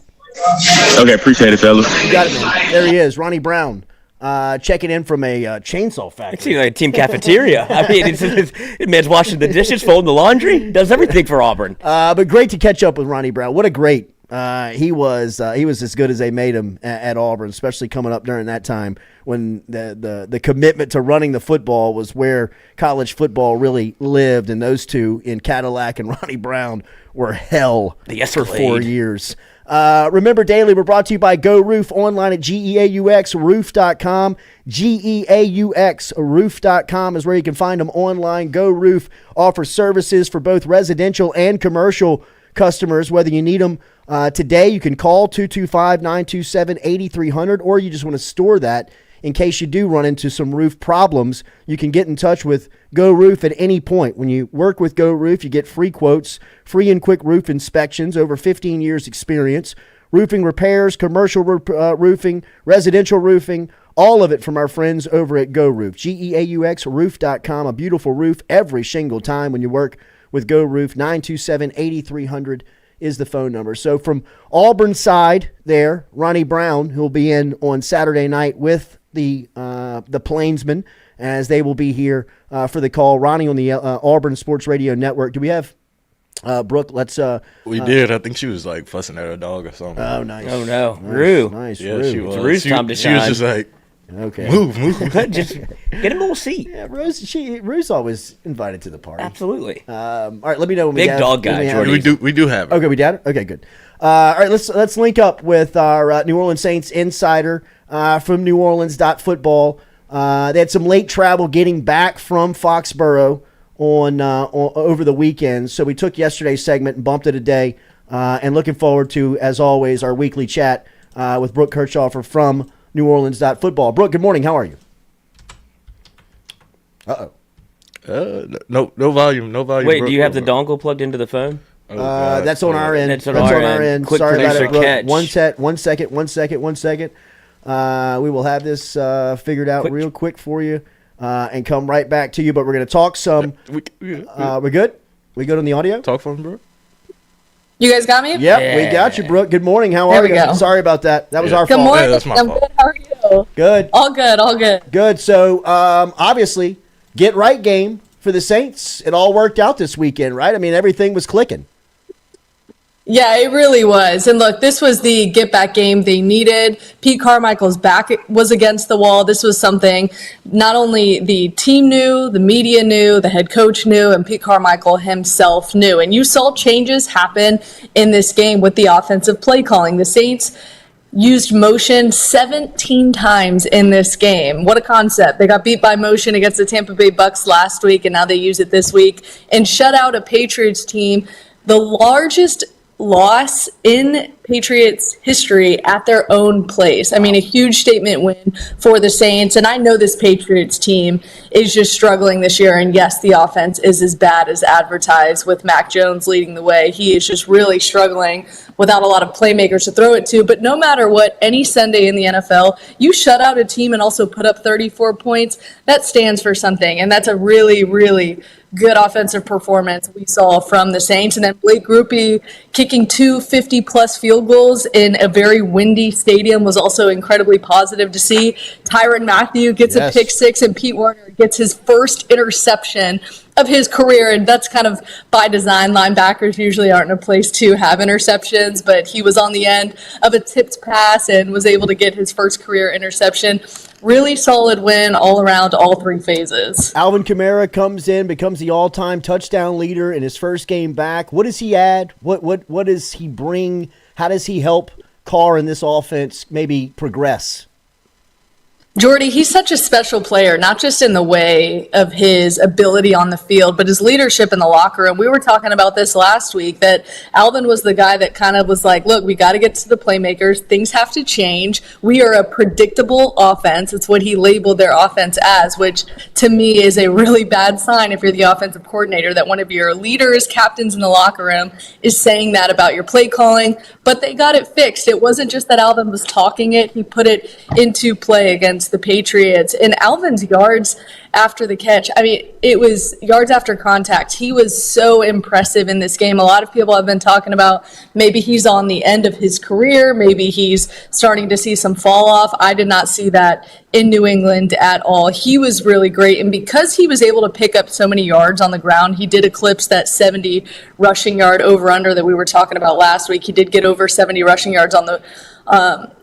Okay, appreciate it, fellas. You got it, man. There he is, Ronnie Brown, checking in from a chainsaw factory. It seems like a team cafeteria. I mean, the man's washing the dishes, folding the laundry, does everything for Auburn. But great to catch up with Ronnie Brown. What a great. He was as good as they made him at Auburn, especially coming up during that time when the commitment to running the football was where college football really lived, and those two in Cadillac and Ronnie Brown were hell for 4 years. Remember, Daily, we're brought to you by Go Roof, online at GEAUXroof.com. GEAUXroof.com is where you can find them online. Go Roof offers services for both residential and commercial customers, whether you need them today. You can call 225-927-8300, or you just want to store that in case you do run into some roof problems. You can get in touch with Go Roof at any point. When you work with Go Roof, you get free quotes, free and quick roof inspections, over 15 years experience, roofing repairs, commercial roofing, residential roofing, all of it from our friends over at Go Roof. GEAUXroof.com, a beautiful roof every single time when you work with Go Roof. 927-8300 is the phone number. So from Auburn's side there, Ronnie Brown, who will be in on Saturday night with the Plainsmen, as they will be here for the call. Ronnie on the Auburn Sports Radio Network. Do we have Brooke? Let's. We did. I think she was like fussing at her dog or something. Oh, nice. Oh no, nice, Rue. Nice. Yeah, Rue. she was. It's Rue's time to shine. She was just like, okay, move. Just get him a little seat. Yeah, Rue's always invited to the party. Absolutely. All right, let me know when Big we have, dog guy, Jordy. We do have it. Okay, we got it. Okay, good. All right, let's link up with our New Orleans Saints insider from NewOrleans.football. They had some late travel getting back from Foxborough on over the weekend, so we took yesterday's segment and bumped it a day. And looking forward to, as always, our weekly chat with Brooke Kirchhofer from NewOrleans.football. Brooke, good morning. How are you? No volume. Wait, do you have the dongle plugged into the phone? That's on our end. That's on our end. Quick Sorry about it, Brooke. catch. One second. We will have this figured out real quick for you and come right back to you. But we're going to talk some. We're good? We good on the audio? Talk for me, bro. You guys got me? Yep, yeah. We got you, Brooke. Good morning. How are you? Go. Sorry about that. That was our fault. Good morning. Yeah, that's my I'm fault. good. How are you? Good. All good. Good. So, obviously, get right game for the Saints. It all worked out this weekend, right? I mean, everything was clicking. Yeah, it really was. And look, this was the get-back game they needed. Pete Carmichael's back was against the wall. This was something not only the team knew, the media knew, the head coach knew, and Pete Carmichael himself knew. And you saw changes happen in this game with the offensive play calling. The Saints used motion 17 times in this game. What a concept. They got beat by motion against the Tampa Bay Bucks last week, and now they use it this week and shut out a Patriots team, the largest loss in Patriots history at their own place. I mean, a huge statement win for the Saints. And I know this Patriots team is just struggling this year. And yes, the offense is as bad as advertised with Mac Jones leading the way. He is just really struggling without a lot of playmakers to throw it to. But no matter what, any Sunday in the NFL, you shut out a team and also put up 34 points. That stands for something. And that's a really, really good offensive performance we saw from the Saints. And then Blake Grupe kicking 2 50-plus field goals in a very windy stadium was also incredibly positive to see. Tyrann Mathieu gets a pick six, and Pete Werner gets his first interception of his career, and that's kind of by design. Linebackers usually aren't in a place to have interceptions, but he was on the end of a tipped pass and was able to get his first career interception. Really solid win all around, all three phases. Alvin Kamara comes in, becomes the all-time touchdown leader in his first game back. What does he add? What does he bring? How does he help Carr in this offense maybe progress? Jordy, he's such a special player, not just in the way of his ability on the field, but his leadership in the locker room. We were talking about this last week, that Alvin was the guy that kind of was like, look, we got to get to the playmakers. Things have to change. We are a predictable offense. It's what he labeled their offense as, which to me is a really bad sign if you're the offensive coordinator, that one of your leaders, captains in the locker room is saying that about your play calling. But they got it fixed. It wasn't just that Alvin was talking it. He put it into play against the Patriots. And Alvin's yards after the catch, I mean, it was yards after contact. He was so impressive in this game. A lot of people have been talking about maybe he's on the end of his career. Maybe he's starting to see some fall off. I did not see that in New England at all. He was really great. And because he was able to pick up so many yards on the ground, he did eclipse that 70 rushing yard over under that we were talking about last week. He did get over 70 rushing yards on the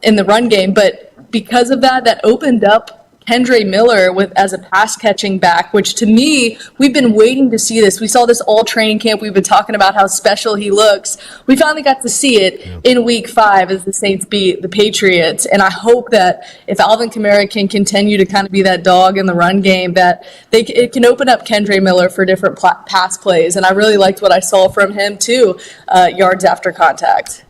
in the run game. But because of that, that opened up Kendre Miller as a pass-catching back, which to me, we've been waiting to see this. We saw this all training camp. We've been talking about how special he looks. We finally got to see it in Week 5 as the Saints beat the Patriots. And I hope that if Alvin Kamara can continue to kind of be that dog in the run game, that it can open up Kendre Miller for different pass plays. And I really liked what I saw from him, too, yards after contact.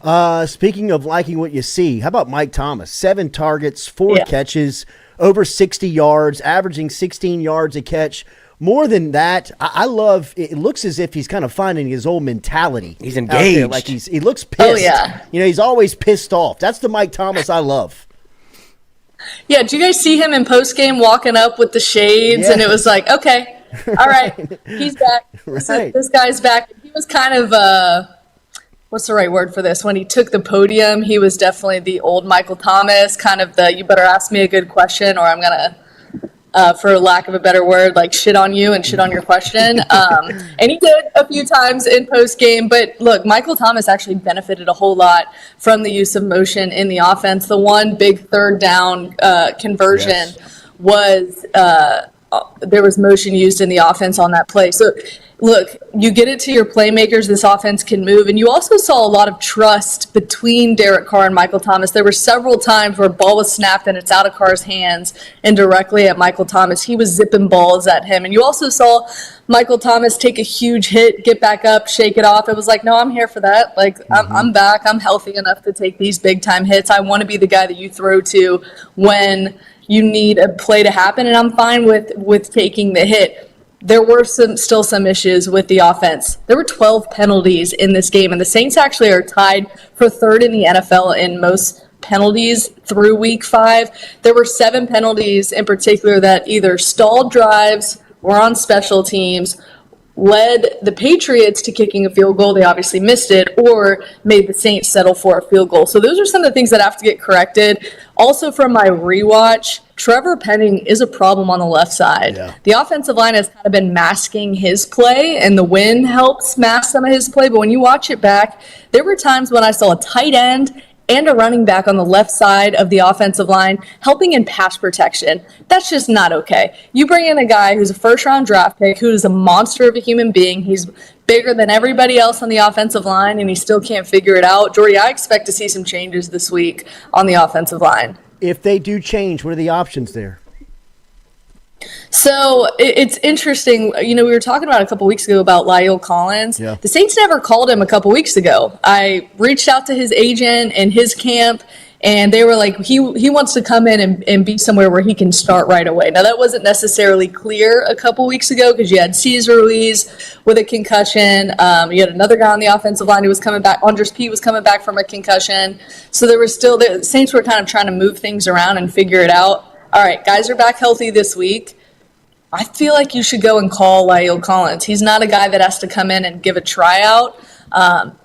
Speaking of liking what you see, how about Mike Thomas? 7 targets, 4 catches, over 60 yards, averaging 16 yards a catch. More than that, I love it. It looks as if he's kind of finding his old mentality. He's engaged. Like he looks pissed. Oh, yeah. You know, he's always pissed off. That's the Mike Thomas I love. Yeah, did you guys see him in postgame walking up with the shades? And it was like, okay, all right, he's back. This guy's back. He was kind of what's the right word for this? When he took the podium, he was definitely the old Michael Thomas, kind of the, you better ask me a good question or I'm going to, for lack of a better word, like shit on you and shit on your question. And he did a few times in post game. But look, Michael Thomas actually benefited a whole lot from the use of motion in the offense. The one big third down conversion was there was motion used in the offense on that play. So look, you get it to your playmakers, this offense can move. And you also saw a lot of trust between Derek Carr and Michael Thomas. There were several times where ball was snapped and it's out of Carr's hands and directly at Michael Thomas. He was zipping balls at him. And you also saw Michael Thomas take a huge hit, get back up, shake it off. It was like, no, I'm here for that. Like, I'm back. I'm healthy enough to take these big-time hits. I want to be the guy that you throw to when you need a play to happen, and I'm fine with taking the hit. There were still some issues with the offense. There were 12 penalties in this game, and the Saints actually are tied for third in the NFL in most penalties through Week 5. There were 7 penalties in particular that either stalled drives, were on special teams, led the Patriots to kicking a field goal. They obviously missed it, or made the Saints settle for a field goal. So those are some of the things that have to get corrected. Also from my rewatch, Trevor Penning is a problem on the left side. Yeah. The offensive line has kind of been masking his play, and the wind helps mask some of his play. But when you watch it back, there were times when I saw a tight end and a running back on the left side of the offensive line helping in pass protection. That's just not okay. You bring in a guy who's a first-round draft pick, who is a monster of a human being. He's bigger than everybody else on the offensive line, and he still can't figure it out. Jordy, I expect to see some changes this week on the offensive line. If they do change, what are the options there? So it's interesting. We were talking about a couple weeks ago about La'el Collins. Yeah. The Saints never called him a couple weeks ago. I reached out to his agent and his camp, and they were like, he wants to come in and be somewhere where he can start right away. Now, that wasn't necessarily clear a couple weeks ago because you had Cesar Ruiz with a concussion. You had another guy on the offensive line who was coming back. Andres Pete was coming back from a concussion. So there was still, the Saints were kind of trying to move things around and figure it out. All right, guys are back healthy this week. I feel like you should go and call La'el Collins. He's not a guy that has to come in and give a tryout.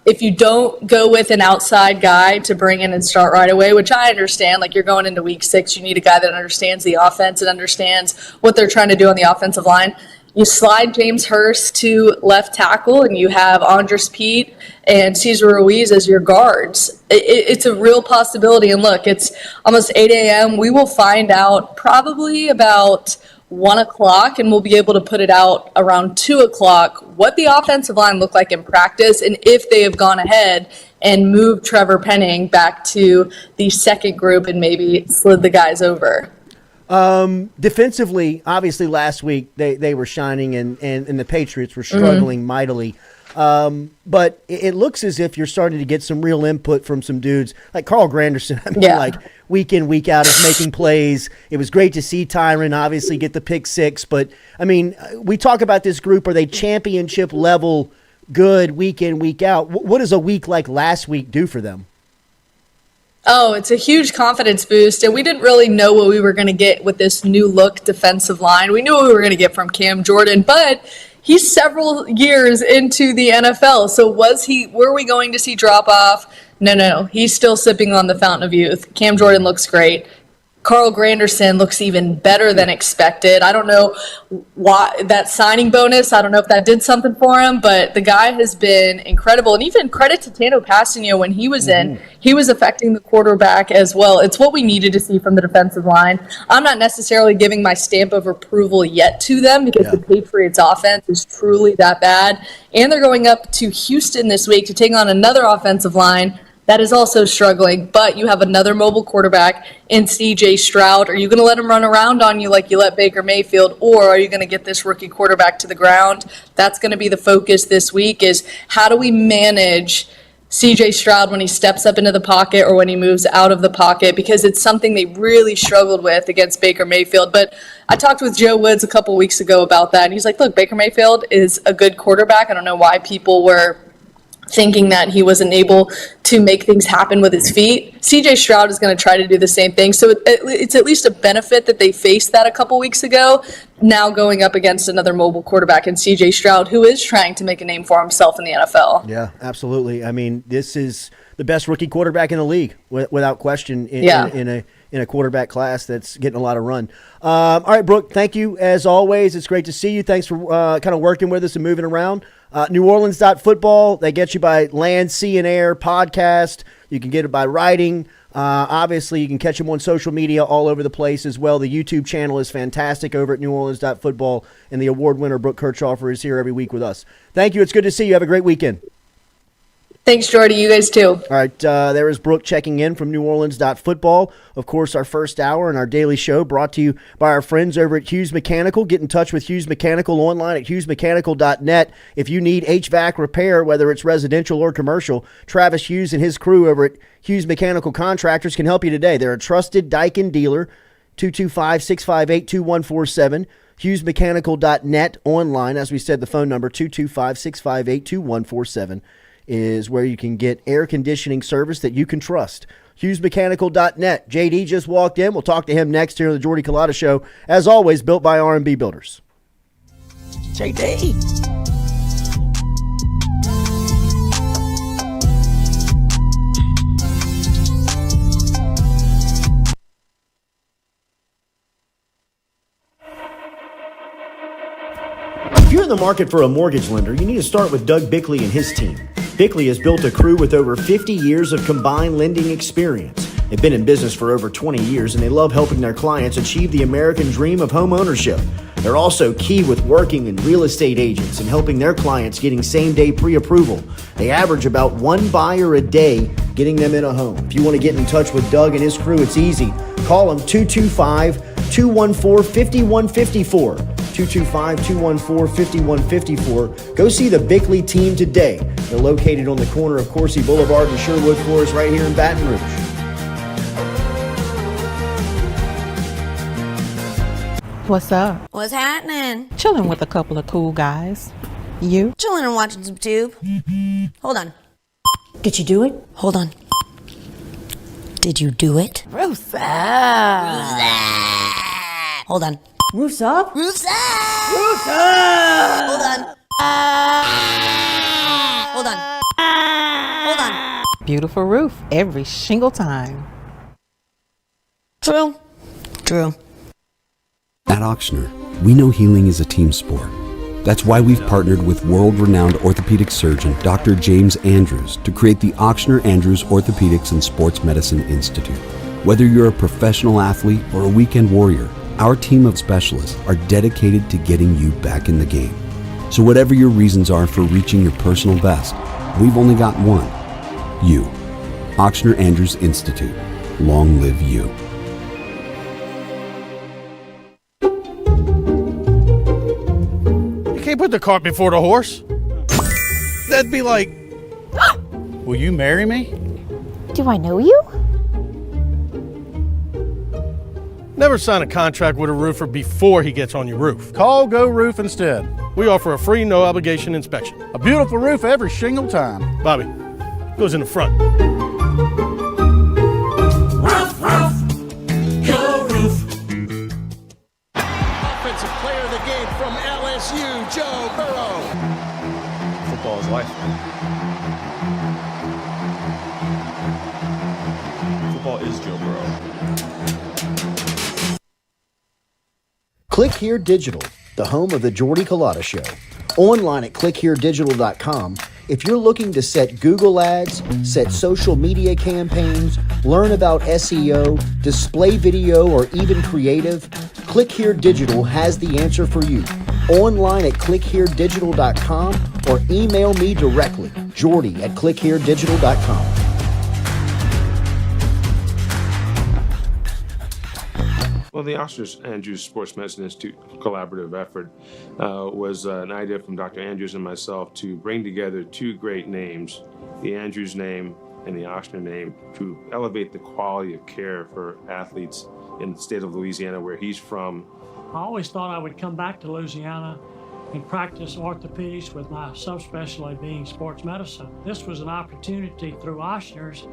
If you don't go with an outside guy to bring in and start right away, which I understand, like you're going into week 6, you need a guy that understands the offense and understands what they're trying to do on the offensive line. You slide James Hurst to left tackle, and you have Andres Pete and Cesar Ruiz as your guards. It's a real possibility. And look, it's almost 8 a.m. We will find out probably about 1 o'clock, and we'll be able to put it out around 2 o'clock what the offensive line looked like in practice and if they have gone ahead and moved Trevor Penning back to the second group and maybe slid the guys over. Defensively, obviously last week they were shining and the Patriots were struggling mightily. But it looks as if you're starting to get some real input from some dudes like Carl Granderson. I mean, like week in, week out is making plays. It was great to see Tyron obviously get the pick 6. But, I mean, we talk about this group. Are they championship level good week in, week out? What does a week like last week do for them? Oh, it's a huge confidence boost, and we didn't really know what we were going to get with this new look defensive line. We knew what we were going to get from Cam Jordan, but he's several years into the NFL. So were we going to see drop off? No. He's still sipping on the fountain of youth. Cam Jordan looks great. Carl Granderson looks even better than expected. I don't know why that signing bonus. I don't know if that did something for him, but the guy has been incredible. And even credit to Tano Passanio when he was in, he was affecting the quarterback as well. It's what we needed to see from the defensive line. I'm not necessarily giving my stamp of approval yet to them because the Patriots offense is truly that bad. And they're going up to Houston this week to take on another offensive line that is also struggling, but you have another mobile quarterback in C.J. Stroud. Are you going to let him run around on you like you let Baker Mayfield, or are you going to get this rookie quarterback to the ground? That's going to be the focus this week is how do we manage C.J. Stroud when he steps up into the pocket or when he moves out of the pocket, because it's something they really struggled with against Baker Mayfield. But I talked with Joe Woods a couple weeks ago about that, and he's like, look, Baker Mayfield is a good quarterback. I don't know why people were thinking that he wasn't able to make things happen with his feet. C.J. Stroud is going to try to do the same thing. So it's at least a benefit that they faced that a couple weeks ago, now going up against another mobile quarterback in C.J. Stroud, who is trying to make a name for himself in the NFL. Yeah, absolutely. I mean, this is the best rookie quarterback in the league, without question, in a quarterback class that's getting a lot of run. All right, Brooke, thank you as always. It's great to see you. Thanks for kind of working with us and moving around. NewOrleans.football, they get you by land, sea, and air podcast. You can get it by writing. Obviously, you can catch them on social media all over the place as well. The YouTube channel is fantastic over at NewOrleans.football, and the award winner, Brooke Kirchhofer, is here every week with us. Thank you. It's good to see you. Have a great weekend. Thanks, Jordy. You guys too. All right, there is Brooke checking in from NewOrleans.football. Of course, our first hour and our daily show brought to you by our friends over at Hughes Mechanical. Get in touch with Hughes Mechanical online at hughesmechanical.net. If you need HVAC repair, whether it's residential or commercial, Travis Hughes and his crew over at Hughes Mechanical Contractors can help you today. They're a trusted Daikin dealer, 225-658-2147. HughesMechanical.net online. As we said, the phone number 225-658-2147. is where you can get air conditioning service that you can trust. HughesMechanical.net. JD just walked in. We'll talk to him next here on the Jordy Culotta Show. As always, built by R&B Builders. JD. in the market for a mortgage lender, you need to start with Doug Bickley and his team. Bickley has built a crew with over 50 years of combined lending experience. They've been in business for over 20 years, and they love helping their clients achieve the American dream of home ownership. They're also key with working in real estate agents and helping their clients getting same-day pre-approval. They average about one buyer a day getting them in a home. If you want to get in touch with Doug and his crew, it's easy. Call them 225-214-5154. 225-214-5154. Go see the Bickley team today. They're located on the corner of Coursey Boulevard and Sherwood Forest right here in Baton Rouge. What's up? What's happening? Chilling with a couple of cool guys. You? Chilling and watching some tube. Hold on. Did you do it? Hold on. Did you do it? Roof's up. Hold on. Roof's up. Roof's up. Roof's up. Hold on. Hold on. Hold on. Beautiful roof every single time. True. True. At Auctioner, we know healing is a team sport. That's why we've partnered with world-renowned orthopedic surgeon Dr. James Andrews to create the Auctioner Andrews Orthopedics and Sports Medicine Institute. Whether you're a professional athlete or a weekend warrior, our team of specialists are dedicated to getting you back in the game. So whatever your reasons are for reaching your personal best, we've only got one. You. Auctioner Andrews Institute. Long live you. You can't put the cart before the horse. That'd be like, will you marry me? Do I know you? Never sign a contract with a roofer before he gets on your roof. Call Go Roof instead. We offer a free, no-obligation inspection. A beautiful roof every single time. Bobby, goes in the front. Roof, roof, Go Roof. Offensive player of the game from LSU, Joe Burrow. Football is life. Football is Joe Burrow. Click Here Digital, the home of the Jordy Culotta Show. Online at clickheredigital.com. If you're looking to set Google ads, set social media campaigns, learn about SEO, display video, or even creative, Click Here Digital has the answer for you. Online at clickheredigital.com or email me directly, Jordy at clickheredigital.com. Well, the Auctioner Andrews Sports Medicine Institute collaborative effort was an idea from Dr. Andrews and myself to bring together two great names, the Andrews name and the Auctioner name, to elevate the quality of care for athletes in the state of Louisiana, where he's from. I always thought I would come back to Louisiana and practice orthopedics with my subspecialty being sports medicine. This was an opportunity through Auctioners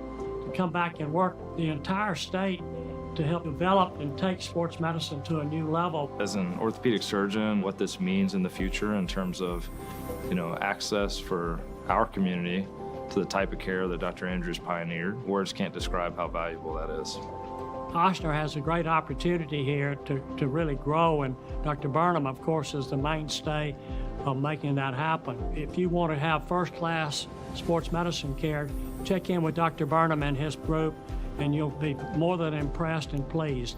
to come back and work the entire state to help develop and take sports medicine to a new level. As an orthopedic surgeon, what this means in the future in terms of, access for our community to the type of care that Dr. Andrews pioneered, words can't describe how valuable that is. Auctioner has a great opportunity here to really grow, and Dr. Burnham, of course, is the mainstay of making that happen. If you want to have first-class sports medicine care, check in with Dr. Burnham and his group, and you'll be more than impressed and pleased.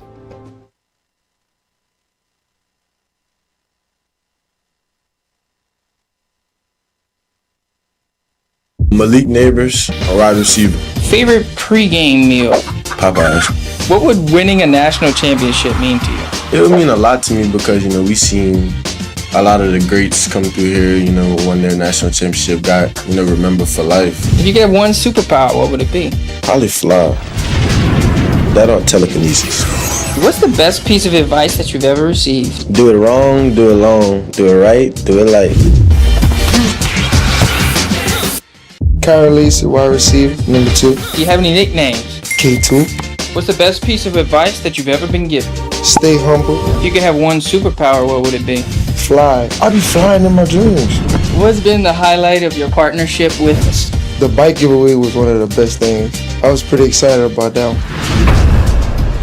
Malik Neighbors, a wide receiver. Favorite pregame meal? Popeyes. What would winning a national championship mean to you? It would mean a lot to me because, we seen a lot of the greats come through here, won their national championship, got, remembered for life. If you could have one superpower, what would it be? Probably fly. That or telekinesis. What's the best piece of advice that you've ever received? Do it wrong, do it long. Do it right, do it light. Carolise, wide receiver, number 2. Do you have any nicknames? K2. What's the best piece of advice that you've ever been given? Stay humble. If you could have one superpower, what would it be? Fly. I be flying in my dreams. What's been the highlight of your partnership with us? The bike giveaway was one of the best things. I was pretty excited about that one.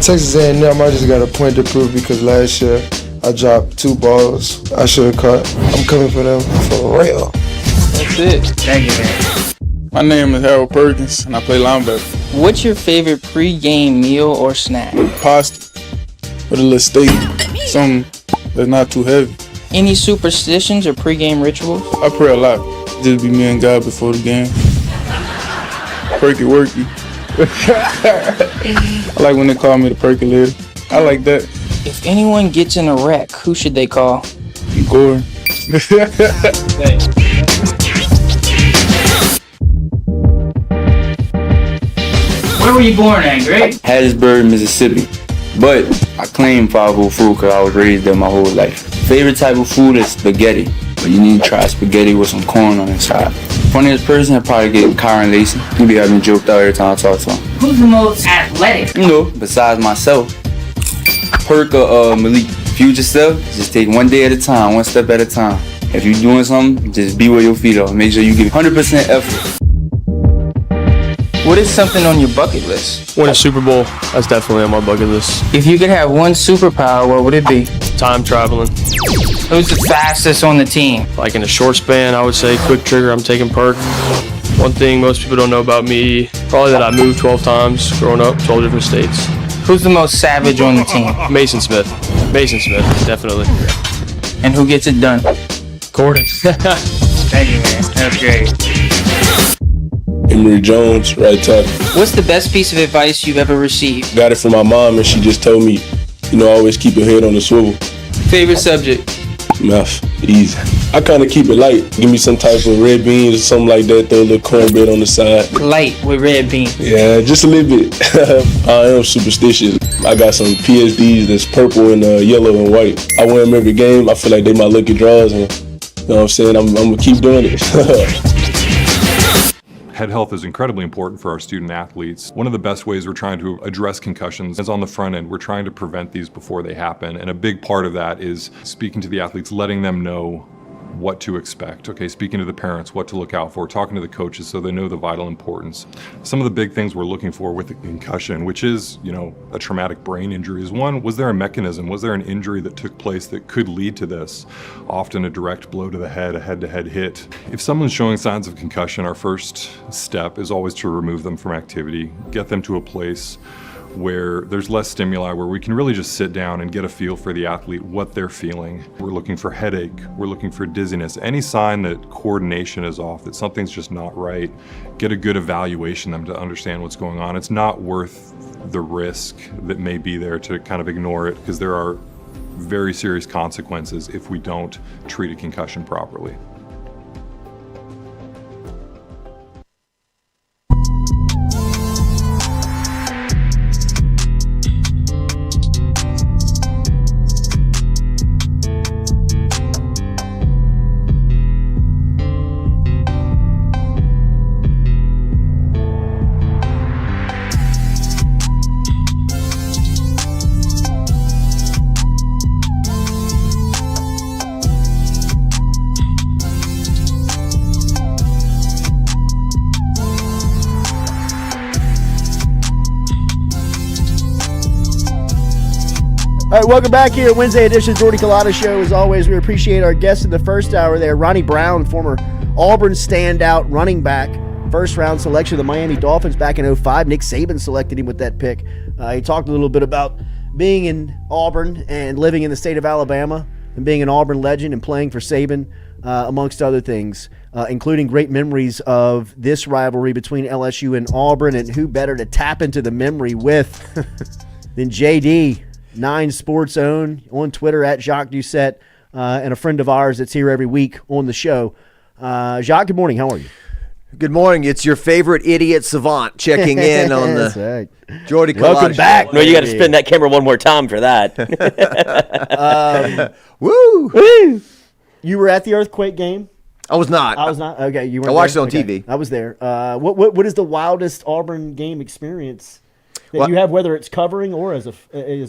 Texas A&M, I just got a point to prove because last year I dropped 2 balls. I should have caught. I'm coming for them for real. That's it. Thank you, man. My name is Harold Perkins, and I play linebacker. What's your favorite pre-game meal or snack? Pasta with a little steak, something that's not too heavy. Any superstitions or pre-game rituals? I pray a lot. Just be me and God before the game. Perky worky. I like when they call me the percolator. I like that. If anyone gets in a wreck, who should they call? Gore. Where were you born at, Greg? Hattiesburg, Mississippi. But I claim 504 food because I was raised there my whole life. Favorite type of food is spaghetti. But you need to try spaghetti with some corn on the side. Funniest person I'd probably get Kyron Lacey. He be having me joked out every time I talk to him. Who's the most athletic? You know, besides myself, Perk or Malik. Future self, just take one day at a time, one step at a time. If you're doing something, just be where your feet are. Make sure you give 100% effort. What is something on your bucket list? Win a Super Bowl. That's definitely on my bucket list. If you could have one superpower, what would it be? Time traveling. Who's the fastest on the team? Like in a short span, I would say quick trigger, I'm taking Perk. One thing most people don't know about me, probably that I moved 12 times growing up, 12 different states. Who's the most savage on the team? Mason Smith. Mason Smith, definitely. And who gets it done? Gordon. Thank you, man. That's great. Emory Jones, right tackle. What's the best piece of advice you've ever received? Got it from my mom, and she just told me, always keep your head on the swivel. Favorite subject? Math, easy. I kind of keep it light. Give me some type of red beans or something like that. Throw a little cornbread on the side. Light with red beans. Yeah, just a little bit. I am superstitious. I got some PSDs that's purple and yellow and white. I wear them every game. I feel like they my lucky draws, and you know what I'm saying? I'm gonna keep doing it. Head health is incredibly important for our student athletes. One of the best ways we're trying to address concussions is on the front end. We're trying to prevent these before they happen. And a big part of that is speaking to the athletes, letting them know what to expect. Okay, speaking to the parents, what to look out for, talking to the coaches so they know the vital importance. Some of the big things we're looking for with a concussion, which is, a traumatic brain injury, is one, was there a mechanism? Was there an injury that took place that could lead to this? Often a direct blow to the head, a head-to-head hit. If someone's showing signs of concussion, our first step is always to remove them from activity, get them to a place where there's less stimuli, where we can really just sit down and get a feel for the athlete, what they're feeling. We're looking for headache, we're looking for dizziness, any sign that coordination is off, that something's just not right. Get a good evaluation of them to understand what's going on. It's not worth the risk that may be there to kind of ignore it, because there are very serious consequences if we don't treat a concussion properly. All right, welcome back here, Wednesday edition of Jordy Culotta Show. As always, we appreciate our guests in the first hour there. Ronnie Brown, former Auburn standout running back, first-round selection of the Miami Dolphins back in 2005. Nick Saban selected him with that pick. He talked a little bit about being in Auburn and living in the state of Alabama and being an Auburn legend and playing for Saban, amongst other things, including great memories of this rivalry between LSU and Auburn. And who better to tap into the memory with than JD, 9 Sports Own, on Twitter at Jacques Duet, and a friend of ours that's here every week on the show. Jacques, good morning. How are you? Good morning. It's your favorite idiot savant checking in on the right. Jordy Culotta Welcome back. No, you got to spin that camera one more time for that. Woo! Woo! You were at the earthquake game? I was not. I was not. Okay, you were. I watched it on TV. I was there. What is the wildest Auburn game experience that you have, whether it's covering or as an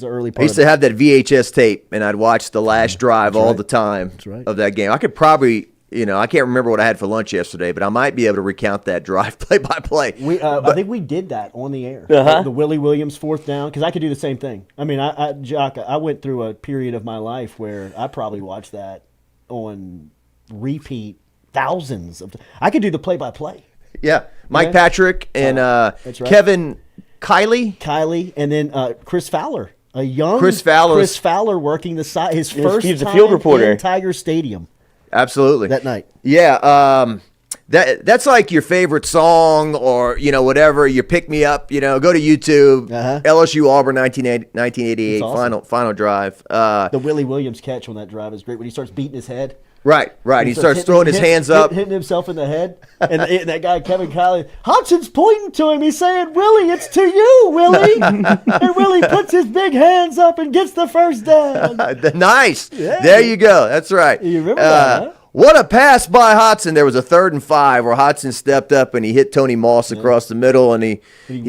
early part? I used to have that VHS tape, and I'd watch the last drive all the time of that game. I could probably I can't remember what I had for lunch yesterday, but I might be able to recount that drive play by play. I think we did that on the air. The Willie Williams 4th down, because I could do the same thing. I mean, Jacques, I went through a period of my life where I probably watched that on repeat thousands of times. I could do the play by play. Yeah, Mike Patrick and that's right. Kevin Kiley, and then Chris Fowler, a young Chris Fowler working the side. His first he was a time field reporter in Tiger Stadium. Absolutely. That night. Yeah, that's like your favorite song or, whatever, you pick me up, go to YouTube, LSU Auburn 1988 awesome. final drive. The Willie Williams catch on that drive is great when he starts beating his head. Right. He starts throwing his hands up. Hitting himself in the head. And that guy, Kevin Kiley, Hudson's pointing to him. He's saying, Willie, it's to you, Willie. And Willie puts his big hands up and gets the first down. Nice. Yeah. There you go. That's right. You remember that, huh? What a pass by Hodson. There was a 3rd and 5 where Hodson stepped up and he hit Tony Moss across the middle, and he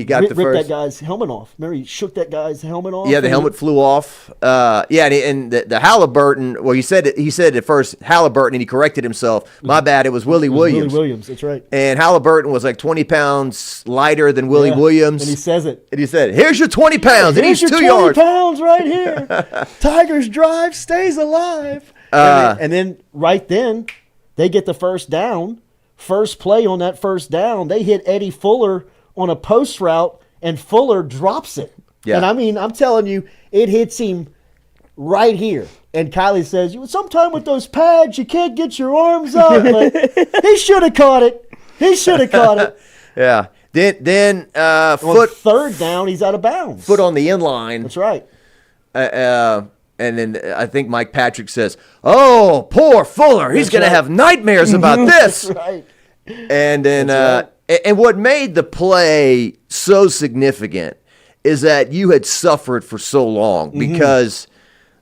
got the first. Ripped that guy's helmet off. Remember, he shook that guy's helmet off? Yeah, the helmet flew off. And the Halliburton, well, he said at first Halliburton, and he corrected himself. My bad, it was Willie Williams. Willie Williams, that's right. And Halliburton was like 20 pounds lighter than Willie Williams. And he says it. And he said, here's your 20 pounds. And he's 2 20 yards. pounds right here. Tigers drive stays alive. And then right then, they get the first down. First play on that first down, they hit Eddie Fuller on a post route, and Fuller drops it. Yeah. And I mean, I'm telling you, it hits him right here. And Kiley says, sometime with those pads, you can't get your arms up. But he should have caught it. Yeah. Then on foot 3rd down, he's out of bounds. Foot on the end line. That's right. And then I think Mike Patrick says, "Oh, poor Fuller. He's going to have nightmares about this." That's right. And then and what made the play so significant is that you had suffered for so long because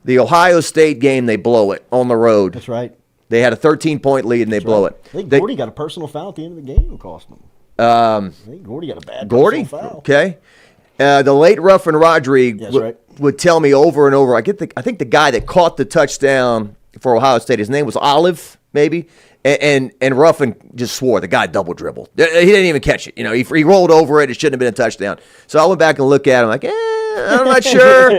the Ohio State game, they blow it on the road. That's right. They had a 13-point lead and they blow it. I think Gordy got a personal foul at the end of the game that cost them. I think Gordy got a bad personal foul. Okay. The late Ruffin Rodrigue would tell me over and over. I think the guy that caught the touchdown for Ohio State, his name was Olive, maybe, and Ruffin just swore the guy double dribbled. He didn't even catch it. He rolled over it. It shouldn't have been a touchdown. So I went back and looked at him like, I'm not sure.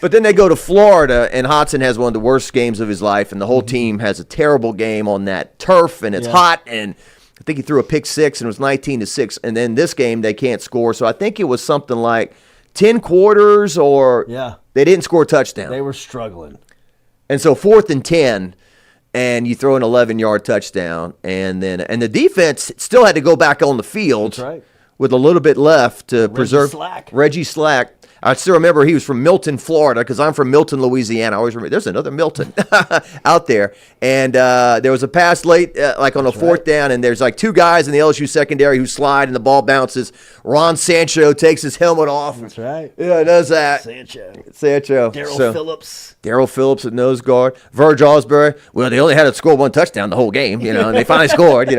But then they go to Florida, and Hodson has one of the worst games of his life, and the whole team has a terrible game on that turf, and it's hot, and I think he threw a pick 6 and it was 19-6. And then this game they can't score. So I think it was something like 10 quarters or they didn't score a touchdown. They were struggling. And so 4th and 10, and you throw an 11-yard touchdown, and the defense still had to go back on the field with a little bit left to preserve Reggie Slack. I still remember he was from Milton, Florida, because I'm from Milton, Louisiana. I always remember there's another Milton out there. And there was a pass late, like on a 4th down, and there's like 2 guys in the LSU secondary who slide, and the ball bounces. Ron Sancho takes his helmet off. That's right. Yeah, does that. Sancho. Darryl Phillips at nose guard. Verge Osbury. Well, they only had to score 1 touchdown the whole game, and they finally scored.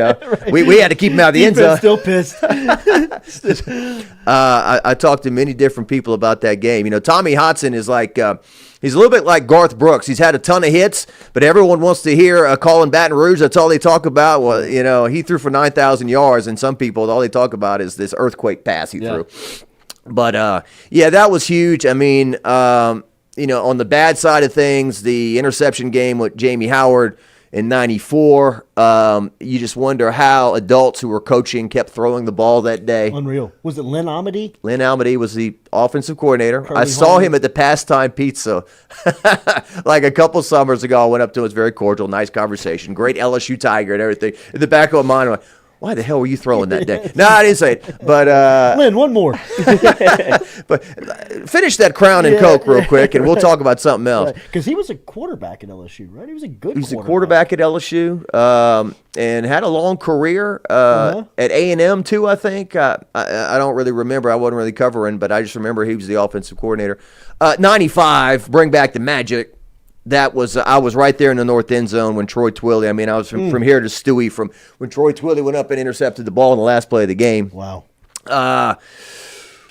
We had to keep him out of the end zone. Still pissed. I talked to many different people about that game. Tommy Hodson is like he's a little bit like Garth Brooks. He's had a ton of hits, but everyone wants to hear a call in Baton Rouge. That's all they talk about. Well, he threw for 9,000 yards, and some people, all they talk about is this earthquake pass he threw. But that was huge. I mean, on the bad side of things, the interception game with Jamie Howard in 94, you just wonder how adults who were coaching kept throwing the ball that day. Unreal. Was it Lynn Amity? Lynn Amity was the offensive coordinator. Kirby I saw Holman. him at the Pastime Pizza like a couple summers ago. I went up to him. It was very cordial, nice conversation. Great LSU Tiger and everything. In the back of my mind, I'm like, why the hell were you throwing that day? No, I didn't say it. But Lynn, one more. But finish that Crown and Coke real quick, and we'll talk about something else. Because he was a quarterback at LSU, right? He was a good He was a quarterback at LSU and had a long career at A&M, too, I think. I don't really remember. I wasn't really covering, but I just remember he was the offensive coordinator. 95, bring back the magic. That was I was right there in the north end zone when Troy Twilley. I mean, I was from here to Stewie from when Troy Twilley went up and intercepted the ball in the last play of the game. Wow. I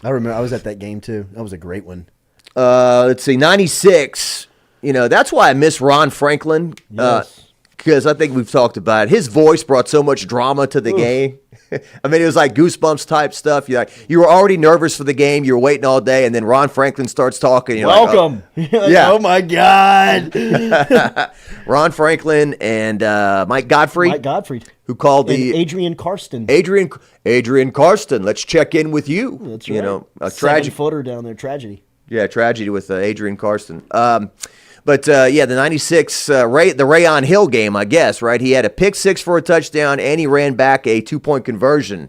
remember I was at that game too. That was a great one. Let's see, 96. That's why I miss Ron Franklin. Yes. because I think we've talked about it. His voice brought so much drama to the game. I mean, it was like goosebumps type stuff. You were already nervous for the game. You were waiting all day, and then Ron Franklin starts talking. You're Welcome. Like, yeah. Oh, my God. Ron Franklin and Mike Gottfried. Who called and Adrian Karsten. Adrian Karsten, let's check in with you. That's right. You know, a 7-footer down there, tragedy. Yeah, tragedy with Adrian Karsten. But the 96 the Rayon Hill game, I guess, right? He had a pick six for a touchdown, and he ran back a 2-point conversion.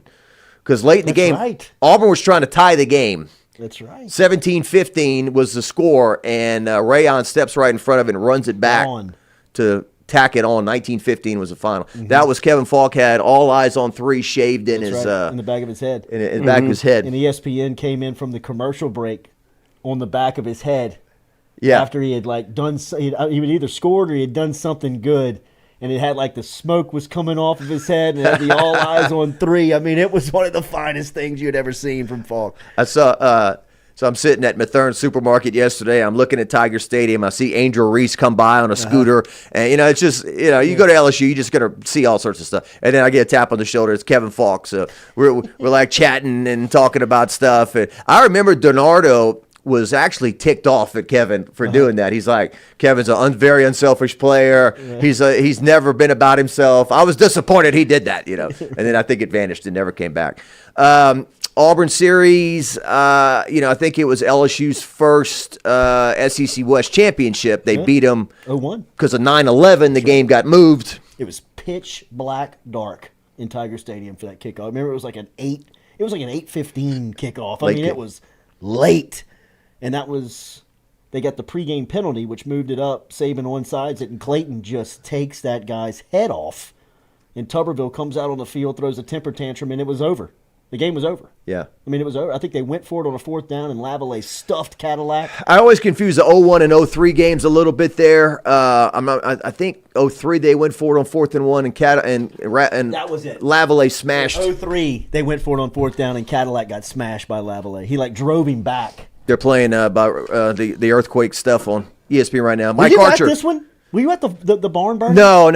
Because late in the game, Auburn was trying to tie the game. That's right. 17-15 was the score, and Rayon steps right in front of it and runs it back to tack it on. 19-15 was the final. Mm-hmm. That was Kevin Falk had all eyes on three shaved in his in the back of his head. In the back of his head. And ESPN came in from the commercial break on the back of his head. Yeah. After he had done, he had either scored or he had done something good, and it had the smoke was coming off of his head, and it had the all eyes on three. I mean, it was one of the finest things you'd ever seen from Falk. I saw. So I'm sitting at Methuen Supermarket yesterday. I'm looking at Tiger Stadium. I see Angel Reese come by on a scooter, and it's just you go to LSU, you just gonna see all sorts of stuff. And then I get a tap on the shoulder. It's Kevin Falk. So we're like chatting and talking about stuff. And I remember Donardo was actually ticked off at Kevin for doing that. He's like, Kevin's a very unselfish player. Yeah. He's never been about himself. I was disappointed he did that, And then I think it vanished and never came back. Auburn series, I think it was LSU's first SEC West championship. They beat them 0-1 because of 9/11. The game got moved. It was pitch black dark in Tiger Stadium for that kickoff. I remember it was like an 8:15 kickoff. I mean, it was late. And they got the pregame penalty, which moved it up. Saban onsides it, and Clayton just takes that guy's head off. And Tuberville comes out on the field, throws a temper tantrum, and it was over. The game was over. Yeah. I mean, it was over. I think they went for it on a 4th down, and Lavallee stuffed Cadillac. I always confuse the 0-1 and 0-3 games a little bit there. I think 0-3 they went for it on 4th and 1, and that was it. Lavallee smashed. 0-3 they went for it on 4th down, and Cadillac got smashed by Lavallee. He drove him back. They're playing about the earthquake stuff on ESPN right now. Mike Archer. Were you at this one? Were you at the barn burner? No.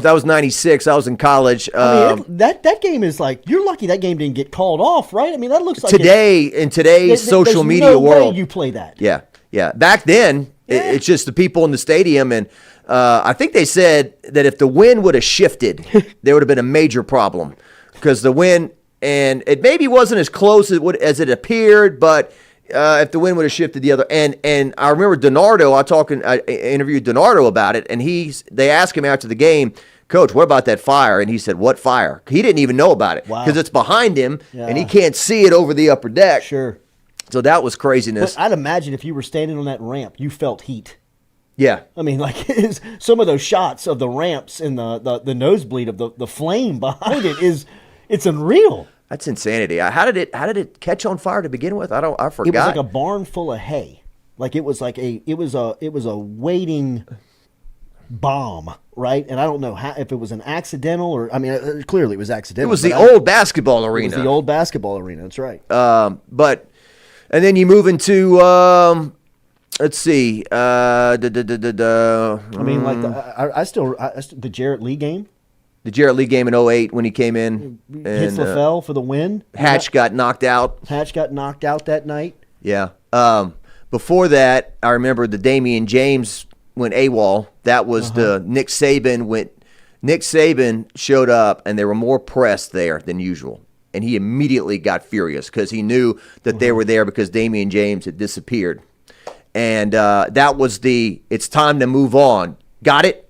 That was 96. I was in college. That game is you're lucky that game didn't get called off, right? I mean, that looks like in today's social media world. There's no way you play that. Yeah. Back then, it's just the people in the stadium, and I think they said that if the wind would have shifted, there would have been a major problem because the wind, and it maybe wasn't as close as it appeared, but. If the wind would have shifted the other, and I remember Donardo. I interviewed Donardo about it, and they asked him after the game, Coach, what about that fire? And he said, what fire? He didn't even know about it because it's behind him, and he can't see it over the upper deck. Sure. So that was craziness. But I'd imagine if you were standing on that ramp, you felt heat. Yeah. I mean, some of those shots of the ramps and the nosebleed of the flame behind it's unreal. That's insanity. How did it catch on fire to begin with? I forgot. It was like a barn full of hay. It was a waiting bomb, right? And I don't know if it was an accidental or clearly it was accidental. It was the old basketball arena. It was the old basketball arena. That's right. And then you move into let's see. The Jarrett Lee game. The Jarrett Lee game in 2008 when he came in. Hits LaFell for the win. Hatch got knocked out. Hatch got knocked out that night. Yeah. Before that, I remember the Damian James went AWOL. That was the Nick Saban went. Nick Saban showed up, and they were more pressed there than usual. And he immediately got furious because he knew that they were there because Damian James had disappeared. And that was it's time to move on. Got it?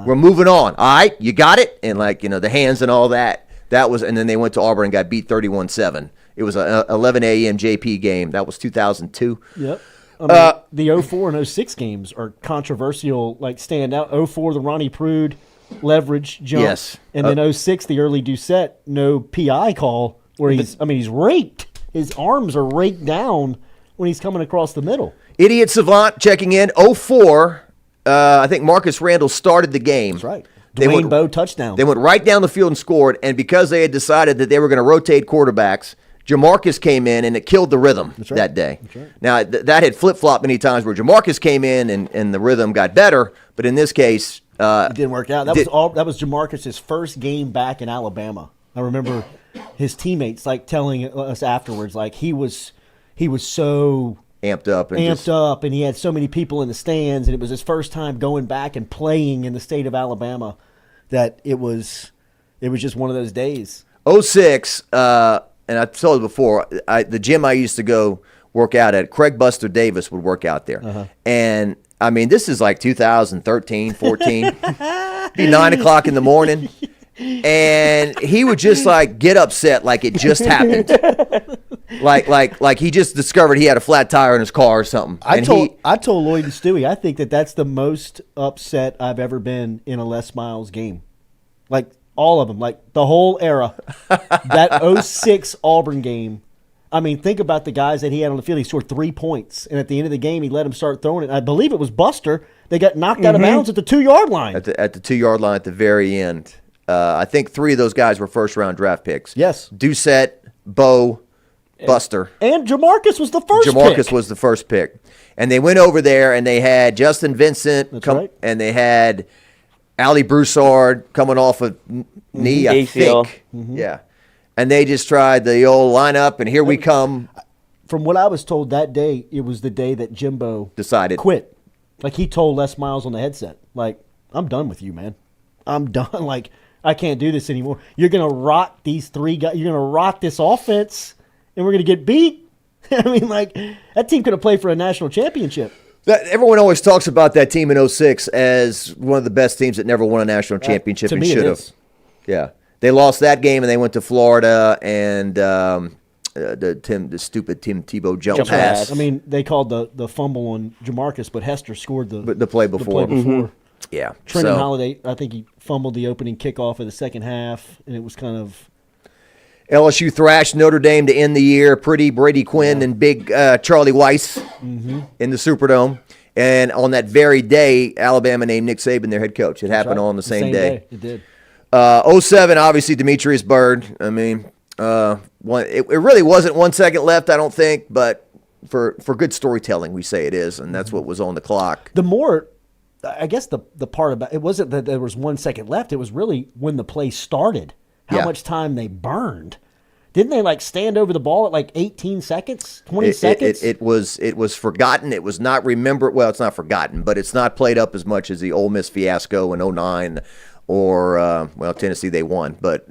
We're moving on. All right, you got it? And the hands and all that. That was, and then they went to Auburn and got beat 31-7. It was a 11 a.m. JP game. That was 2002. Yep. The 04 and 06 games are controversial, stand out. 04, the Ronnie Prude leverage jump. Yes. And then 06, the early Doucet, no PI call where he's raked. His arms are raked down when he's coming across the middle. Idiot Savant checking in. 04. I think Marcus Randall started the game. That's right. Dwayne Bowe touchdown. They went right down the field and scored, and because they had decided that they were going to rotate quarterbacks, Jamarcus came in, and it killed the rhythm that day. That's right. Now, that had flip-flopped many times where Jamarcus came in, and the rhythm got better, but in this case, It didn't work out. That was Jamarcus's first game back in Alabama. I remember his teammates telling us afterwards, he was so amped up, and he had so many people in the stands, and it was his first time going back and playing in the state of Alabama. That it was just one of those days. 06, and I've told you before, the gym I used to go work out at, Craig Buster Davis would work out there, and I mean, this is 2013, 14, be 9 o'clock in the morning. And he would just get upset like it just happened. like he just discovered he had a flat tire in his car or something. I told Lloyd and Stewie, I think that's the most upset I've ever been in a Les Miles game. All of them, the whole era. That 06 Auburn game. I mean, think about the guys that he had on the field. He scored 3 points, and at the end of the game, he let him start throwing it. I believe it was Buster. They got knocked out of bounds at the 2-yard line. At the 2-yard line at the very end. I think 3 of those guys were first-round draft picks. Yes. Doucet, Bo, Buster. And Jamarcus was the first pick. Jamarcus was the first pick. And they went over there, and they had Justin Vincent. And they had Ali Broussard coming off a knee, I ACL. think. Yeah. And they just tried the old lineup, and here we come. From what I was told that day, it was the day that Jimbo decided quit. He told Les Miles on the headset, I'm done with you, man. I'm done. I can't do this anymore. You're going to rot these 3 guys. You're going to rot this offense, and we're going to get beat. I mean, that team could have played for a national championship. Everyone always talks about that team in 06 as one of the best teams that never won a national championship and should have. Yeah. They lost that game, and they went to Florida, and the stupid Tim Tebow jump pass. I mean, they called the fumble on Jamarcus, but Hester scored the play before. Yeah. Trenton Holiday, I think he fumbled the opening kickoff of the second half, and it was kind of... LSU thrashed Notre Dame to end the year. Pretty Brady Quinn and big Charlie Weiss in the Superdome. And on that very day, Alabama named Nick Saban their head coach. It happened all on the same day. It did. 07, obviously, Demetrius Byrd. I mean, it really wasn't 1 second left, I don't think, but for good storytelling, we say it is, and that's what was on the clock. The more... I guess the part about it wasn't that there was 1 second left. It was really when the play started, how much time they burned. Didn't they stand over the ball at 18 seconds, 20 seconds? It was forgotten. It was not remembered. Well, it's not forgotten, but it's not played up as much as the Ole Miss fiasco in 09 or, Tennessee, they won. But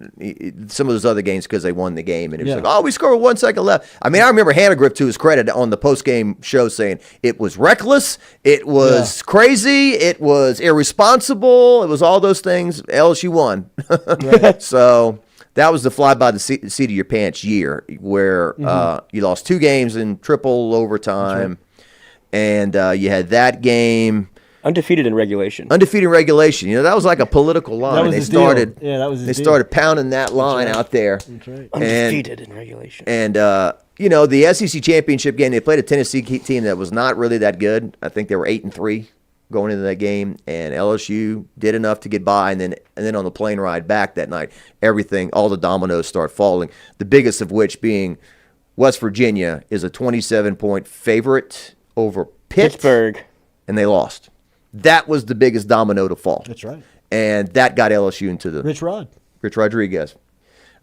some of those other games because they won the game. And it was we scored with 1 second left. I mean, I remember Hannah to his credit on the post-game show saying it was reckless, it was crazy, it was irresponsible, it was all those things. LSU won. So that was the fly by the seat of your pants year where you lost 2 games in triple overtime. And you had that game. Undefeated in regulation. Undefeated in regulation. That was like a political line. They started. Yeah, that was. They started pounding that line out there. That's right. Undefeated in regulation. And the SEC championship game, they played a Tennessee team that was not really that good. I think they were 8-3 going into that game, and LSU did enough to get by. And then on the plane ride back that night, all the dominoes start falling. The biggest of which being West Virginia is a 27-point favorite over Pittsburgh, and they lost. That was the biggest domino to fall. That's right. And that got LSU into the... Rich Rodriguez.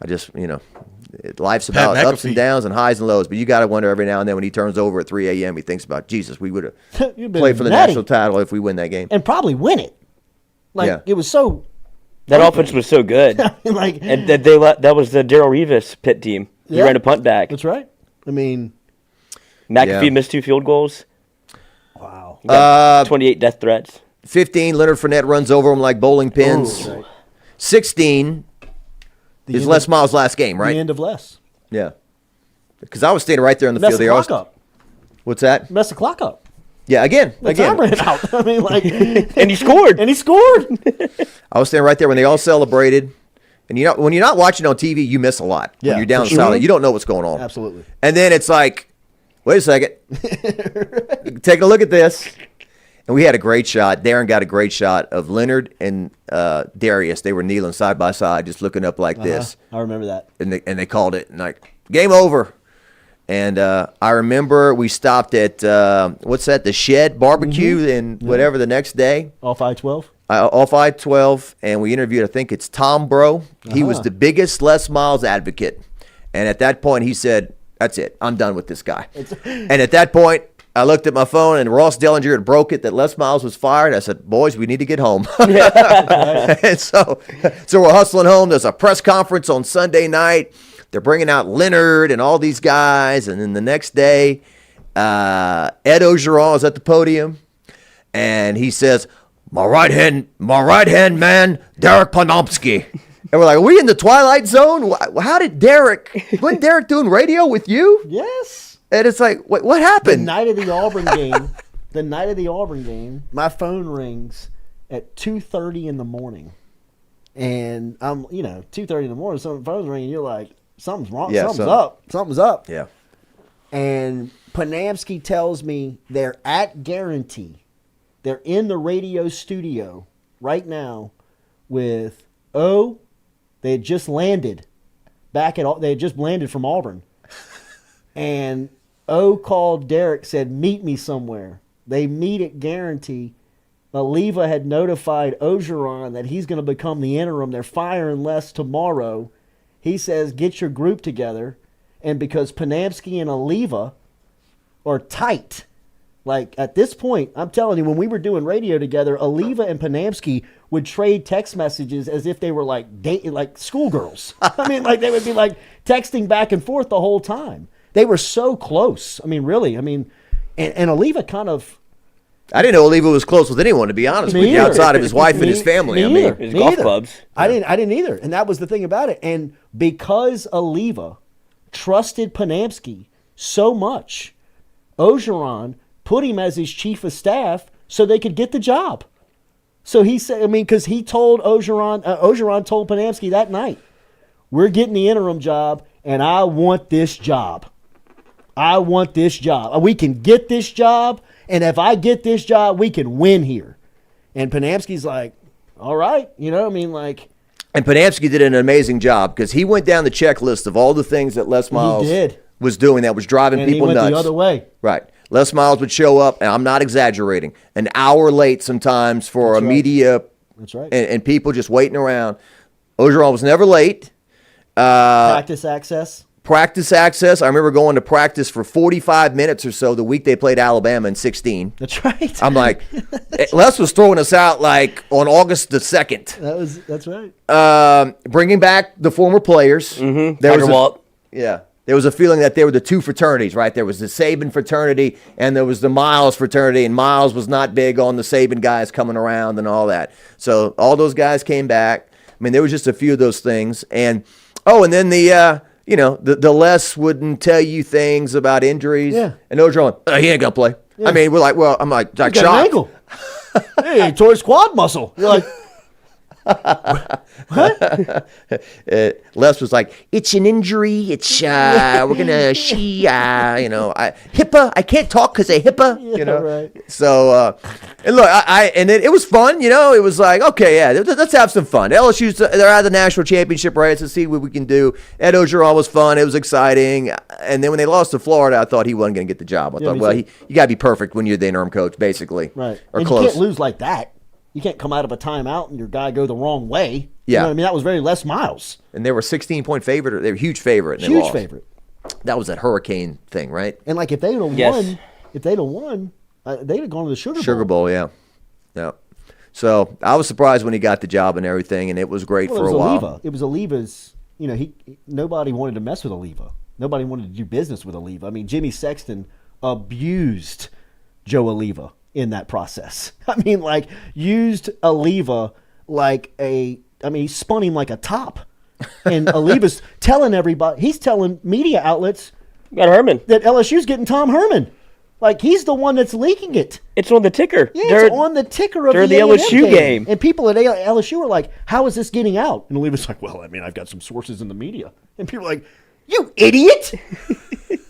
I just, life's about ups and downs and highs and lows, but you got to wonder every now and then when he turns over at 3 a.m., he thinks about, Jesus, we would have played for the national title if we win that game. And probably win it. It was so... That offense was so good. And that was the Darrell Revis Pitt team. He ran a punt back. That's right. I mean... McAfee missed 2 field goals. Wow. 28 death threats. 15, Leonard Fournette runs over him like bowling pins. Right. 16 is Les Miles' last game, right? The end of Les. Yeah. Because I was standing right there on the field. Messed the clock up. What's that? Messed the clock up. Yeah, again. Time ran out. I mean, and he scored. I was standing right there when they all celebrated. And when you're not watching on TV, you miss a lot. Yeah, when you're down the sideline, you don't know what's going on. Absolutely. And then it's like, wait a second. Take a look at this. And we had a great shot. Darren got a great shot of Leonard and Darius. They were kneeling side by side, just looking up like this. I remember that. And they called it, and game over. And I remember we stopped at, what's that, the Shed Barbecue and whatever the next day. Off I-12? off I-12, and we interviewed, I think it's Tom Bro. He was the biggest Les Miles advocate. And at that point, he said, that's it. I'm done with this guy. And at that point, I looked at my phone, and Ross Dellinger had broke it that Les Miles was fired. I said, boys, we need to get home. And so we're hustling home. There's a press conference on Sunday night. They're bringing out Leonard and all these guys. And then the next day, Ed Ogeron is at the podium, and he says, my right hand man, Derek Ponomsky. And we're like, are we in the Twilight Zone? How did wasn't Derek doing radio with you? Yes. And it's like, what happened? The night of the Auburn game, my phone rings at 2:30 in the morning. And I'm, 2:30 in the morning, so the phone's ringing, you're like, something's wrong, something's up. Yeah. And Ponomsky tells me they're at Guarantee. They're in the radio studio right now with they had just landed they had just landed from Auburn. And called Derek, said, meet me somewhere. They meet at Guarantee. Oliva had notified Ogeron that he's going to become the interim. They're firing Les tomorrow. He says, get your group together. And because Ponomsky and Oliva are tight, like at this point, I'm telling you, when we were doing radio together, Oliva and Ponomsky would trade text messages as if they were like schoolgirls. I mean, like they would be like texting back and forth the whole time. They were so close. I mean, really. I mean, and Oliva kind of. I didn't know Oliva was close with anyone, to be honest with you, outside of his wife and his family. His golf clubs. I didn't either, and that was the thing about it. And because Oliva trusted Ponomsky so much, Ogeron put him as his chief of staff so they could get the job. So he said, because he told Ogeron told Ponomsky that night, we're getting the interim job, and I want this job. I want this job. We can get this job, and if I get this job, we can win here. And Ponomsky's like, all right, And Ponomsky did an amazing job because he went down the checklist of all the things that Les Miles was doing that was driving people nuts. He went the other way. Right. Les Miles would show up, and I'm not exaggerating, an hour late sometimes for media. That's right. And people just waiting around. Ogeron was never late. Practice access. I remember going to practice for 45 minutes or so the week they played Alabama in 16. That's right. I'm like, Les was throwing us out like on August the 2nd. That's right. Bringing back the former players. Mm-hmm. There was a feeling that there were the two fraternities, right? There was the Saban fraternity and there was the Miles fraternity, and Miles was not big on the Saban guys coming around and all that. So all those guys came back. I mean, there was just a few of those things. And then the Les wouldn't tell you things about injuries. Yeah. And Ogeron, he ain't going to play. Yeah. I mean, we're like, I'm like shocked. Ankle. Hey, he tore his quad muscle. You're like, what? Les was like, it's an injury. It's we're gonna HIPAA. I can't talk because of HIPAA. Right. So and look, it was fun. It was like, okay, yeah, let's have some fun. LSU's they're out of the national championship race. Let's see what we can do. Ed Ogeron was fun. It was exciting. And then when they lost to Florida, I thought he wasn't going to get the job. I thought, you got to be perfect when you're the interim coach, basically. Right. Or and close. You can't lose like that. You can't come out of a timeout and your guy go the wrong way. Yeah. You know what I mean? That was very Les Miles. And they were 16-point favorite. They were a huge favorite. And they lost. Favorite. That was that hurricane thing, right? And like if they'd have won, they'd have gone to the Sugar Bowl. Sugar Bowl, yeah. So I was surprised when he got the job and everything, and it was great for a while. It was Oliva's. Nobody wanted to mess with Oliva. Nobody wanted to do business with Oliva. I mean, Jimmy Sexton abused Joe Oliva in that process. I mean, used Oliva he spun him like a top. And Oliva's telling everybody, he's telling media outlets got Herman that LSU's getting Tom Herman. Like, he's the one that's leaking it. It's on the ticker. Yeah, it's on the ticker of during the LSU game. And people at LSU are like, how is this getting out? And Oliva's like, well, I mean, I've got some sources in the media. And people are like, you idiot!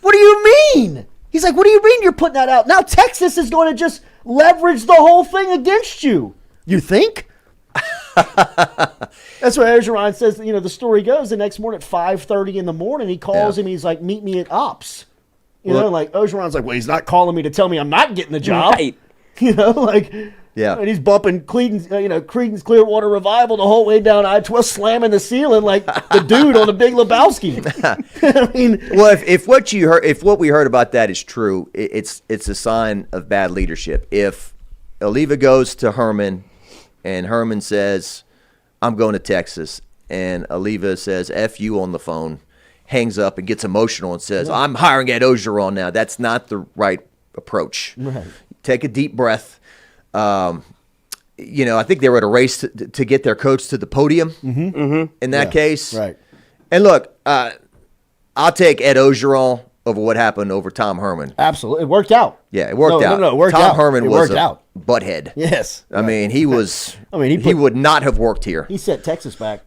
What do you mean? He's like, what do you mean you're putting that out? Now Texas is going to just leverage the whole thing against you. You think? That's what Ogeron says. The story goes the next morning at 5:30 in the morning. He calls him. He's like, meet me at ops. Ogeron's like, well, he's not calling me to tell me I'm not getting the job. Right. Yeah. And he's bumping Creedence Clearwater Revival the whole way down I-12, slamming the ceiling like the dude on the Big Lebowski. I mean, well, if what we heard about that is true, it's a sign of bad leadership. If Oliva goes to Herman, and Herman says, "I'm going to Texas," and Oliva says, "F you" on the phone, hangs up and gets emotional and says, "I'm hiring Ed Ogeron now." That's not the right approach. Right. Take a deep breath. I think they were at a race to get their coach to the podium in that case. Right. And look, I'll take Ed Ogeron over what happened over Tom Herman. Absolutely. It worked out. Yeah, it worked out. No, it worked Tom out. Herman it was worked out. butthead. Yes. I mean, he was. he would not have worked here. He set Texas back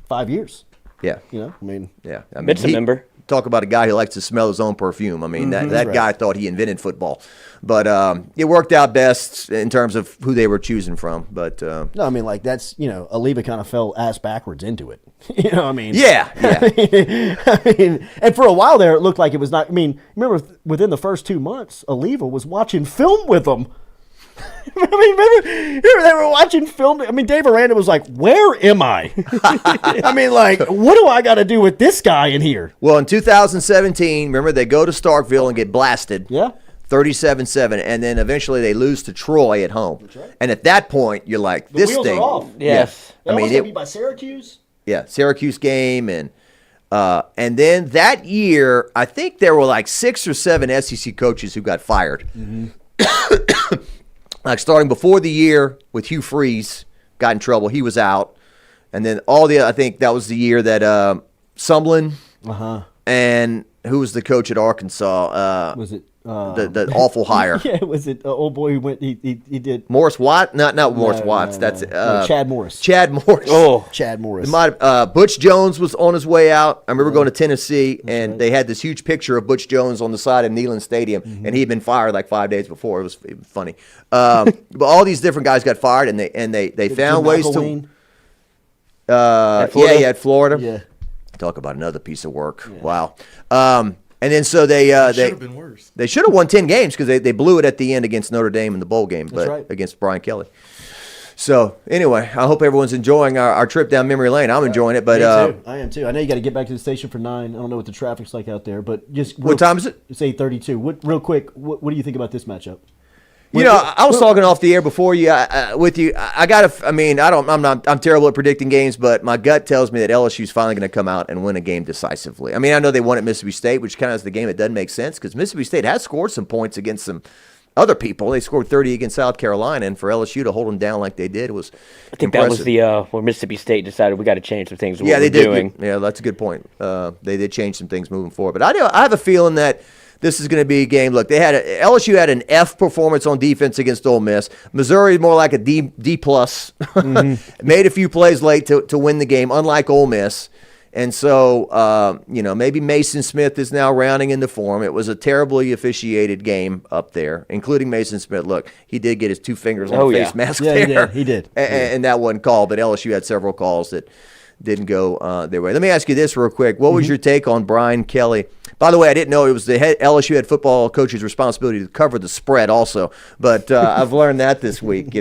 5 years. Yeah. I mean, Mitch, remember? Talk about a guy who likes to smell his own perfume. I mean, that guy thought he invented football. But it worked out best in terms of who they were choosing from. But no, I mean, like that's, Oliva kind of fell ass backwards into it. I mean. Yeah. I mean, and for a while there, it looked like it was not. I mean, remember within the first 2 months, Oliva was watching film with them. I mean, remember they were watching film. I mean, Dave Aranda was like, "Where am I?" I mean, like, what do I got to do with this guy in here? Well, in 2017, remember they go to Starkville and get blasted. Yeah. 37-7, and then eventually they lose to Troy at home. That's right. And at that point, you're like, The wheels are off. Yes. I mean, it beat by Syracuse. Yeah, Syracuse game, and then that year, I think there were like 6 or 7 SEC coaches who got fired. Like starting before the year with Hugh Freeze, got in trouble. He was out. And then I think that was the year that Sumlin and who was the coach at Arkansas? Was it the awful hire? Yeah, was it old boy who went? He did Morris Watt? Not Morris Watts. That's Chad Morris. Chad Morris. Oh, Chad Morris. Butch Jones was on his way out. I remember going to Tennessee, and they had this huge picture of Butch Jones on the side of Neyland Stadium, and he had been fired like 5 days before. It was funny. But all these different guys got fired, and they found ways to. At Florida. Yeah. Talk about another piece of work. Yeah. Wow. And then so they should have been worse. They should have won 10 games because they blew it at the end against Notre Dame in the bowl game, but against Brian Kelly. So anyway, I hope everyone's enjoying our trip down memory lane. I'm enjoying it, but Me too. I am too. I know you got to get back to the station for 9. I don't know what the traffic's like out there, but just what time is it? It's 8:32. Real quick, what do you think about this matchup? I was talking off the air before you with you. I'm terrible at predicting games, but my gut tells me that LSU's finally going to come out and win a game decisively. I mean, I know they won at Mississippi State, which kind of is the game that doesn't make sense because Mississippi State has scored some points against some other people. They scored 30 against South Carolina, and for LSU to hold them down like they did was impressive. That was where Mississippi State decided we got to change some things. Yeah, they did. Yeah, that's a good point. They did change some things moving forward, but I have a feeling that this is going to be a game. Look, LSU had an F performance on defense against Ole Miss. Missouri more like a D plus. Made a few plays late to win the game, unlike Ole Miss. And so, maybe Mason Smith is now rounding into form. It was a terribly officiated game up there, including Mason Smith. Look, he did get his 2 fingers on the face mask there. He did. And that wasn't called, but LSU had several calls that didn't go their way. Let me ask you this real quick. What was your take on Brian Kelly? By the way, I didn't know it was the LSU head football coach's responsibility to cover the spread also, but I've learned that this week,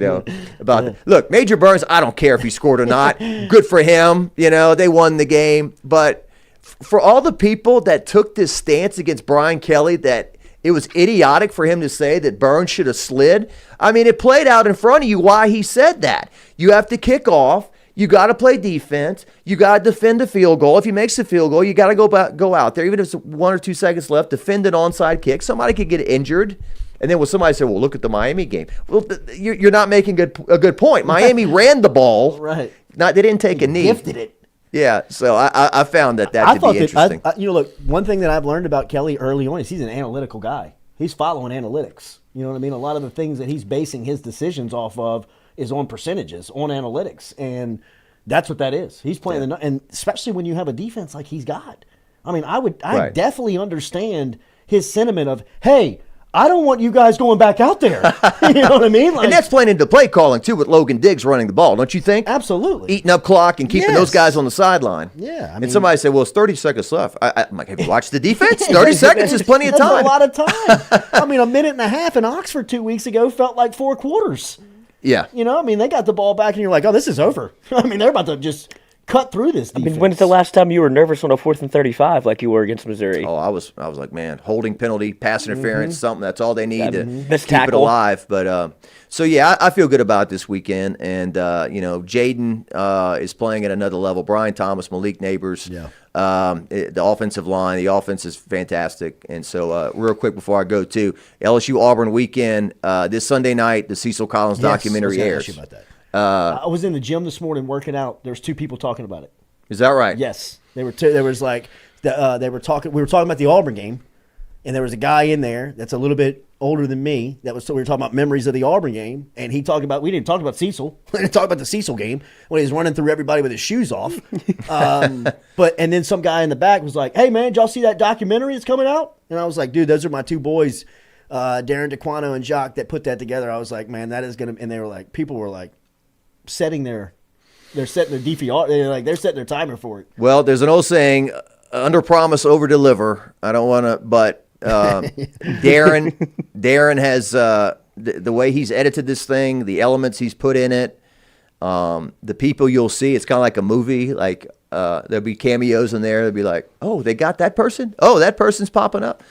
about look, Major Burns, I don't care if he scored or not. Good for him. They won the game. But for all the people that took this stance against Brian Kelly that it was idiotic for him to say that Burns should have slid, I mean, it played out in front of you why he said that. You have to kick off. You got to play defense. You got to defend a field goal. If he makes a field goal, you got to go out there. Even if it's 1 or 2 seconds left, defend an onside kick. Somebody could get injured. And then when somebody said, well, look at the Miami game. Well, you're not making a good point. Miami ran the ball. Right. They didn't take a knee. Gifted it. Yeah, so I found that to be interesting. Look, one thing that I've learned about Kelly early on is he's an analytical guy. He's following analytics. You know what I mean? A lot of the things that he's basing his decisions off of is on percentages, on analytics, and that's what that is. He's playing and especially when you have a defense like he's got. I mean, I definitely understand his sentiment of, hey, I don't want you guys going back out there. You know what I mean? And that's playing into play calling, too, with Logan Diggs running the ball, don't you think? Absolutely. Eating up clock and keeping those guys on the sideline. Yeah. And somebody said, well, it's 30 seconds left. I'm like, have you watched the defense? 30 seconds is plenty of time. That's a lot of time. I mean, a minute and a half in Oxford 2 weeks ago felt like 4 quarters. Yeah. You know, I mean, they got the ball back, and you're like, oh, this is over. I mean, they're about to just cut through this defense. I mean, when's the last time you were nervous on a 4th and 35 like you were against Missouri? Oh, I was like, man, holding penalty, pass interference, something. That's all they need to missed keep it tackle. alive. But so yeah, I feel good about this weekend. And you know, Jaden is playing at another level. Brian Thomas, Malik Neighbors. Yeah. The offensive line, the offense is fantastic. And so, real quick before I go to LSU Auburn weekend, this Sunday night, the Cecil Collins documentary I was gonna airs. ask you about that. I was in the gym this morning working out. There's 2 people talking about it. Is that right? Yes, they were. There was like they were talking. We were talking about the Auburn game, and there was a guy in there that's a little bit older than me. We were talking about memories of the Auburn game, and he talked about. We didn't talk about Cecil. We didn't talk about the Cecil game when he was running through everybody with his shoes off. And then some guy in the back was like, "Hey man, did y'all see that documentary that's coming out?" And I was like, "Dude, those are my 2 boys, Darren DeQuano and Jacques, that put that together." I was like, "Man, that is gonna." And they were like, people were like, setting their DVR. They're setting their timer for it. Well, there's an old saying, under promise, over deliver. I don't want to, but Darren has the way he's edited this thing, the elements he's put in it, the people you'll see. It's kind of like a movie. Like there'll be cameos in there. They'll be like, oh, they got that person. Oh, that person's popping up.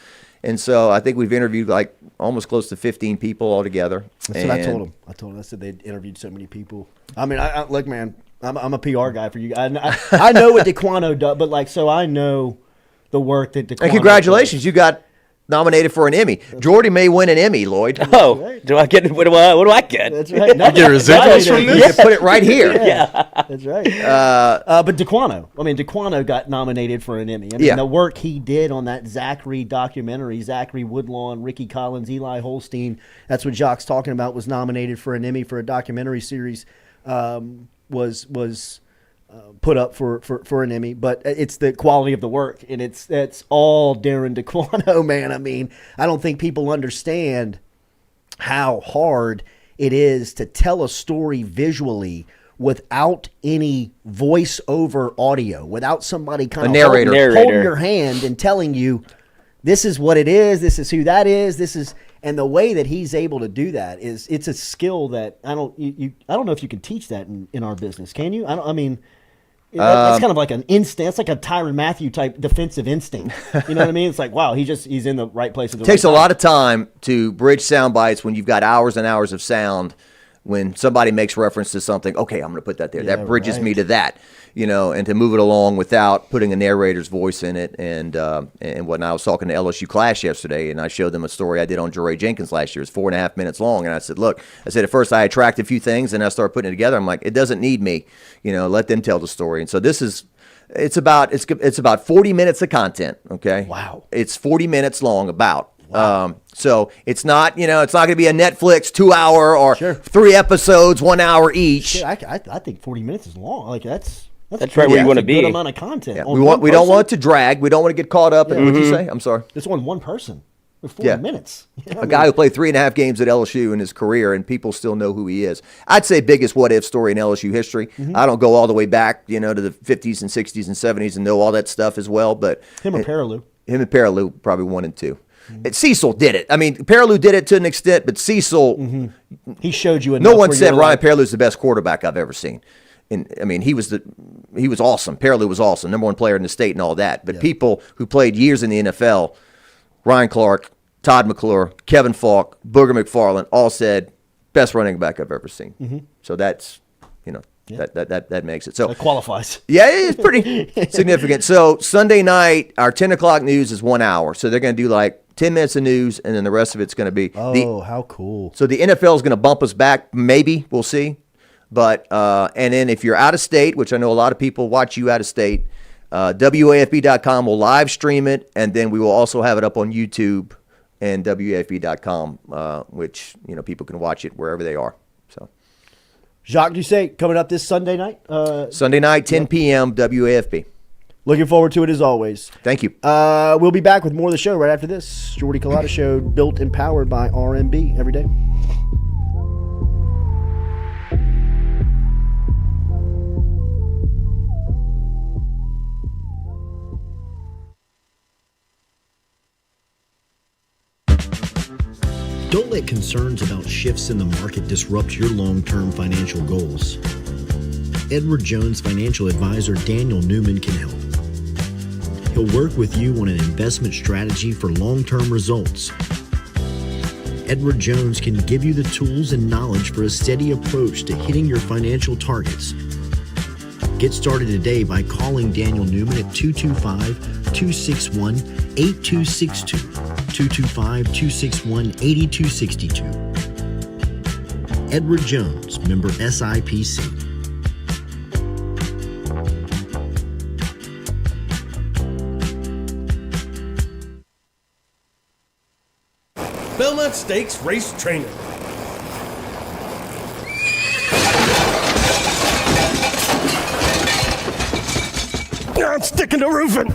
And so I think we've interviewed like almost close to 15 people altogether. That's what I told them. I said they'd interviewed so many people. I mean, look, man, I'm a PR guy for you. I know what DeQuano does, but like, so I know the work that DeQuano And congratulations, you got nominated for an Emmy. Jordy may win an Emmy, Lloyd. Oh, right. Do I get? What do I get? That's right. You get residuals from this? You put it right here. Yeah. That's right. But DeQuano got nominated for an Emmy. I mean, the work he did on that Zachary documentary, Zachary Woodlawn, Ricky Collins, Eli Holstein, that's what Jacques talking about, was nominated for an Emmy for a documentary series, was put up for an Emmy. But it's the quality of the work, and that's all Darren DeQuano, man. I mean, I don't think people understand how hard it is to tell a story visually without any voice-over audio, without somebody kind of holding your hand and telling you, this is what it is, this is who that is, this is, and the way that he's able to do that is, it's a skill that I don't know if you can teach that in our business. Can you? That's kind of like an instinct. It's like a Tyrann Mathieu type defensive instinct. You know what I mean? It's like, wow, he's in the right place at the right time. It takes a lot of time to bridge sound bites when you've got hours and hours of sound. When somebody makes reference to something, okay, I'm going to put that there. That bridges me to that, and to move it along without putting a narrator's voice in it and whatnot. I was talking to LSU class yesterday, and I showed them a story I did on Jeray Jenkins last year. It's 4.5 minutes long, and I said, look, at first I attracted a few things, and I started putting it together. I'm like, it doesn't need me, let them tell the story. And so it's about 40 minutes of content. Okay, wow, it's 40 minutes long about. Wow. So it's not, it's not going to be a Netflix 2-hour or 3 episodes, 1 hour each. Shit, I think 40 minutes is long. Like that's right where you want to be. Good amount of content. Yeah. We don't want it to drag. We don't want to get caught up. What'd you say? I'm sorry. This one person with 40 minutes. A guy who played 3.5 games at LSU in his career, and people still know who he is. I'd say biggest what if story in LSU history. I don't go all the way back, to the 50s and 60s and 70s and know all that stuff as well. But him and Paraloo probably 1 and 2. Cecil did it. I mean, Paraloo did it to an extent, but Cecil, he showed you. No one said Ryan Paraloo's the best quarterback I've ever seen. And I mean, he was awesome. Paraloo was awesome, number 1 player in the state and all that. But people who played years in the NFL, Ryan Clark, Todd McClure, Kevin Falk, Booger McFarland, all said best running back I've ever seen. So that's that makes it. So that qualifies. Yeah, it's pretty significant. So Sunday night, our 10 o'clock news is 1 hour. So they're going to do like 10 minutes of news, and then the rest of it's going to be. How cool. So the NFL is going to bump us back. Maybe. We'll see. But, and then if you're out of state, which I know a lot of people watch you out of state, WAFB.com will live stream it, and then we will also have it up on YouTube and WAFB.com, which, people can watch it wherever they are. So. Jacques Ducet coming up this Sunday night. Sunday night, 10 p.m., WAFB. Looking forward to it as always. Thank you. We'll be back with more of the show right after this. Jordy Culotta Show, built and powered by RMB every day. Don't let concerns about shifts in the market disrupt your long-term financial goals. Edward Jones financial advisor Daniel Newman can help. He'll work with you on an investment strategy for long-term results. Edward Jones can give you the tools and knowledge for a steady approach to hitting your financial targets. Get started today by calling Daniel Newman at 225-261-8262, 225-261-8262. Edward Jones, member SIPC. Belmont Stakes Race Training. I'm sticking to roofing.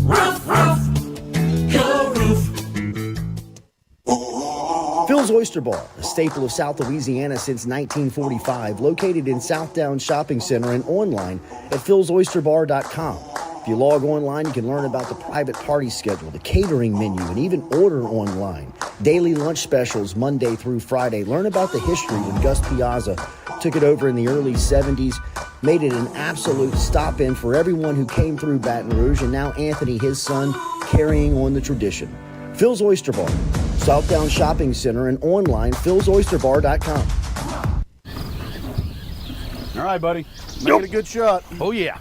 Roof, roof, go roof. Phil's Oyster Bar, a staple of South Louisiana since 1945, located in Southdown Shopping Center and online at philsoysterbar.com. If you log online, you can learn about the private party schedule, the catering menu, and even order online. Daily lunch specials Monday through Friday. Learn about the history when Gus Piazza took it over in the early 70s, made it an absolute stop-in for everyone who came through Baton Rouge, and now Anthony, his son, carrying on the tradition. Phil's Oyster Bar, Southdown Shopping Center, and online, philsoysterbar.com. All right, buddy. Make it a good shot. Oh, yeah.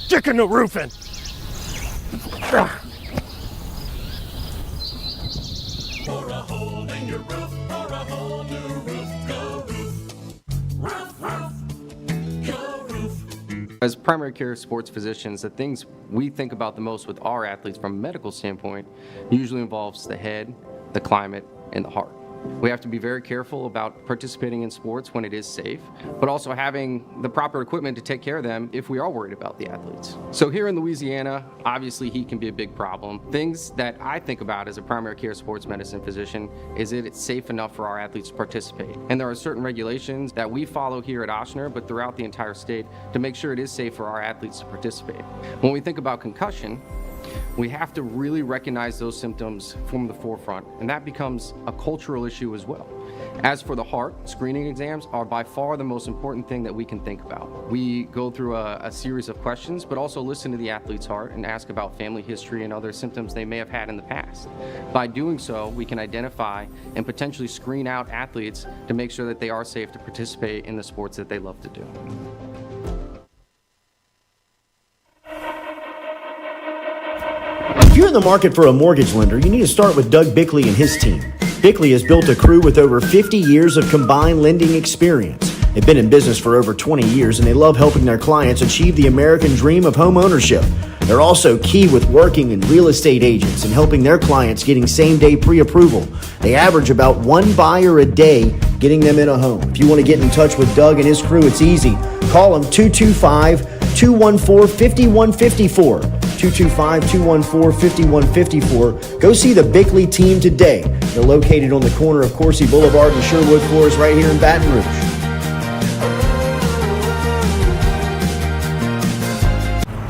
Sticking the roofing. For a hole in your roof, for a whole new roof, go roof. Roof, roof, go roof. As primary care sports physicians, the things we think about the most with our athletes from a medical standpoint usually involves the head, the climate, and the heart. We have to be very careful about participating in sports when it is safe, but also having the proper equipment to take care of them if we are worried about the athletes. So here in Louisiana, obviously heat can be a big problem. Things that I think about as a primary care sports medicine physician is that it's safe enough for our athletes to participate. And there are certain regulations that we follow here at Ochsner, but throughout the entire state, to make sure it is safe for our athletes to participate. When we think about concussion, we have to really recognize those symptoms from the forefront, and that becomes a cultural issue as well. As for the heart, screening exams are by far the most important thing that we can think about. We go through a series of questions, but also listen to the athlete's heart and ask about family history and other symptoms they may have had in the past. By doing so, we can identify and potentially screen out athletes to make sure that they are safe to participate in the sports that they love to do. If you're in the market for a mortgage lender, you need to start with Doug Bickley and his team. Bickley has built a crew with over 50 years of combined lending experience. They've been in business for over 20 years, and they love helping their clients achieve the American dream of home ownership. They're also key with working in real estate agents and helping their clients getting same-day pre-approval. They average about one buyer a day getting them in a home. If you want to get in touch with Doug and his crew, it's easy. Call them 225-214-5154. 225-214-5154. Go see the Bickley team today. They're located on the corner of Coursey Boulevard and Sherwood Forest right here in Baton Rouge.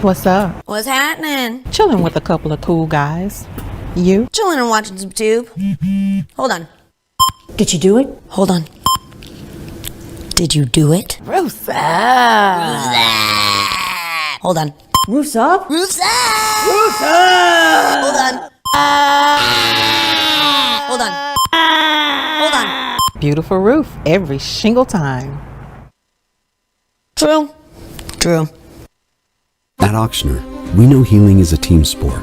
What's up? What's happening? Chilling with a couple of cool guys. You? Chilling and watching some tube. Hold on. Did you do it? Hold on. Did you do it? Roof's up. Hold on. Roof's up. Roof's up. Roof's up. Hold on. Hold on. Hold on. Beautiful roof every single time. True. True. At Ochsner, we know healing is a team sport.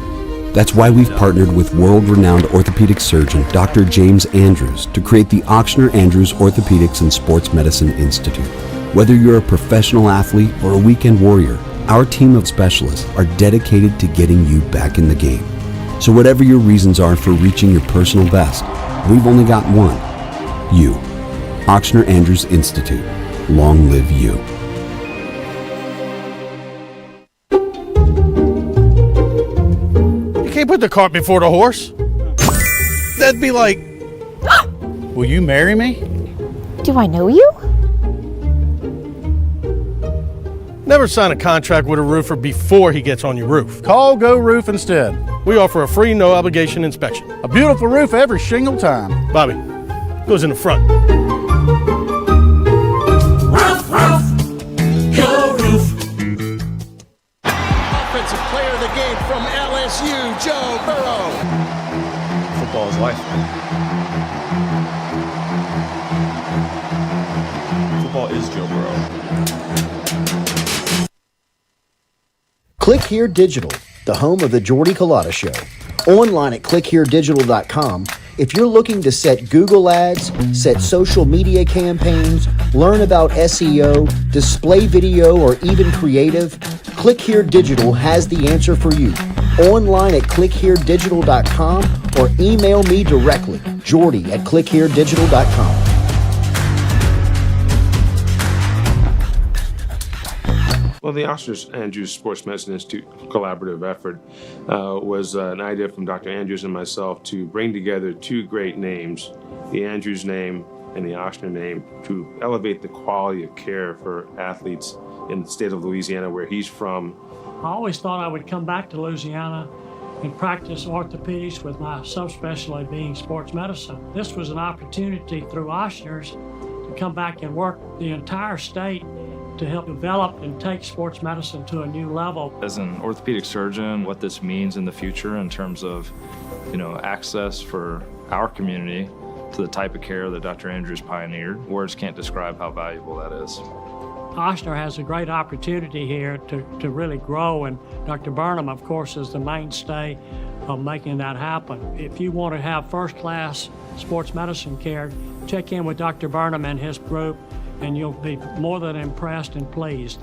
That's why we've partnered with world-renowned orthopedic surgeon Dr. James Andrews to create the Ochsner Andrews Orthopedics and Sports Medicine Institute. Whether you're a professional athlete or a weekend warrior, our team of specialists are dedicated to getting you back in the game. So whatever your reasons are for reaching your personal best, we've only got one. You. Ochsner Andrews Institute. Long live you. You can't put the cart before the horse. That'd be like, will you marry me? Do I know you? Never sign a contract with a roofer before he gets on your roof. Call Go Roof instead. We offer a free, no-obligation inspection. A beautiful roof every shingle time. Bobby, goes in the front. Roof, roof, Go Roof. Offensive player of the game from LSU, Joe Burrow. Football is life. Football is Joe Burrow. Click Here Digital, the home of the Jordy Culotta Show. Online at clickheredigital.com. If you're looking to set Google ads, set social media campaigns, learn about SEO, display video, or even creative, Click Here Digital has the answer for you. Online at clickheredigital.com or email me directly, Jordy at clickheredigital.com. Well, the Oscar Andrews Sports Medicine Institute collaborative effort was an idea from Dr. Andrews and myself to bring together two great names, the Andrews name and the Ochsner name, to elevate the quality of care for athletes in the state of Louisiana, where he's from. I always thought I would come back to Louisiana and practice orthopedics with my subspecialty being sports medicine. This was an opportunity through Ochsner's to come back and work the entire state to help develop and take sports medicine to a new level. As an orthopedic surgeon, what this means in the future in terms of, access for our community to the type of care that Dr. Andrews pioneered, words can't describe how valuable that is. Ochsner has a great opportunity here to really grow, and Dr. Burnham, of course, is the mainstay of making that happen. If you want to have first-class sports medicine care, check in with Dr. Burnham and his group, and you'll be more than impressed and pleased.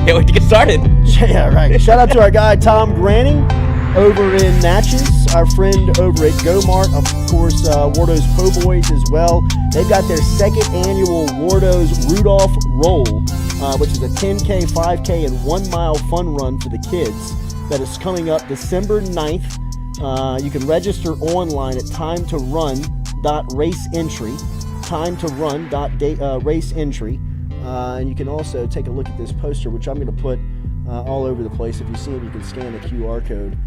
Can't wait to get started. Yeah, right. Shout out to our guy Tom Granning over in Natchez, our friend over at GoMart, of course, Wardo's Po' Boys as well. They've got their second annual Wardo's Rudolph Roll, which is a 10K, 5K, and 1 mile fun run for the kids that is coming up December 9th. You can register online at timetorun.raceentry, timetorun.raceentry. And you can also take a look at this poster, which I'm going to put all over the place. If you see it, you can scan the QR code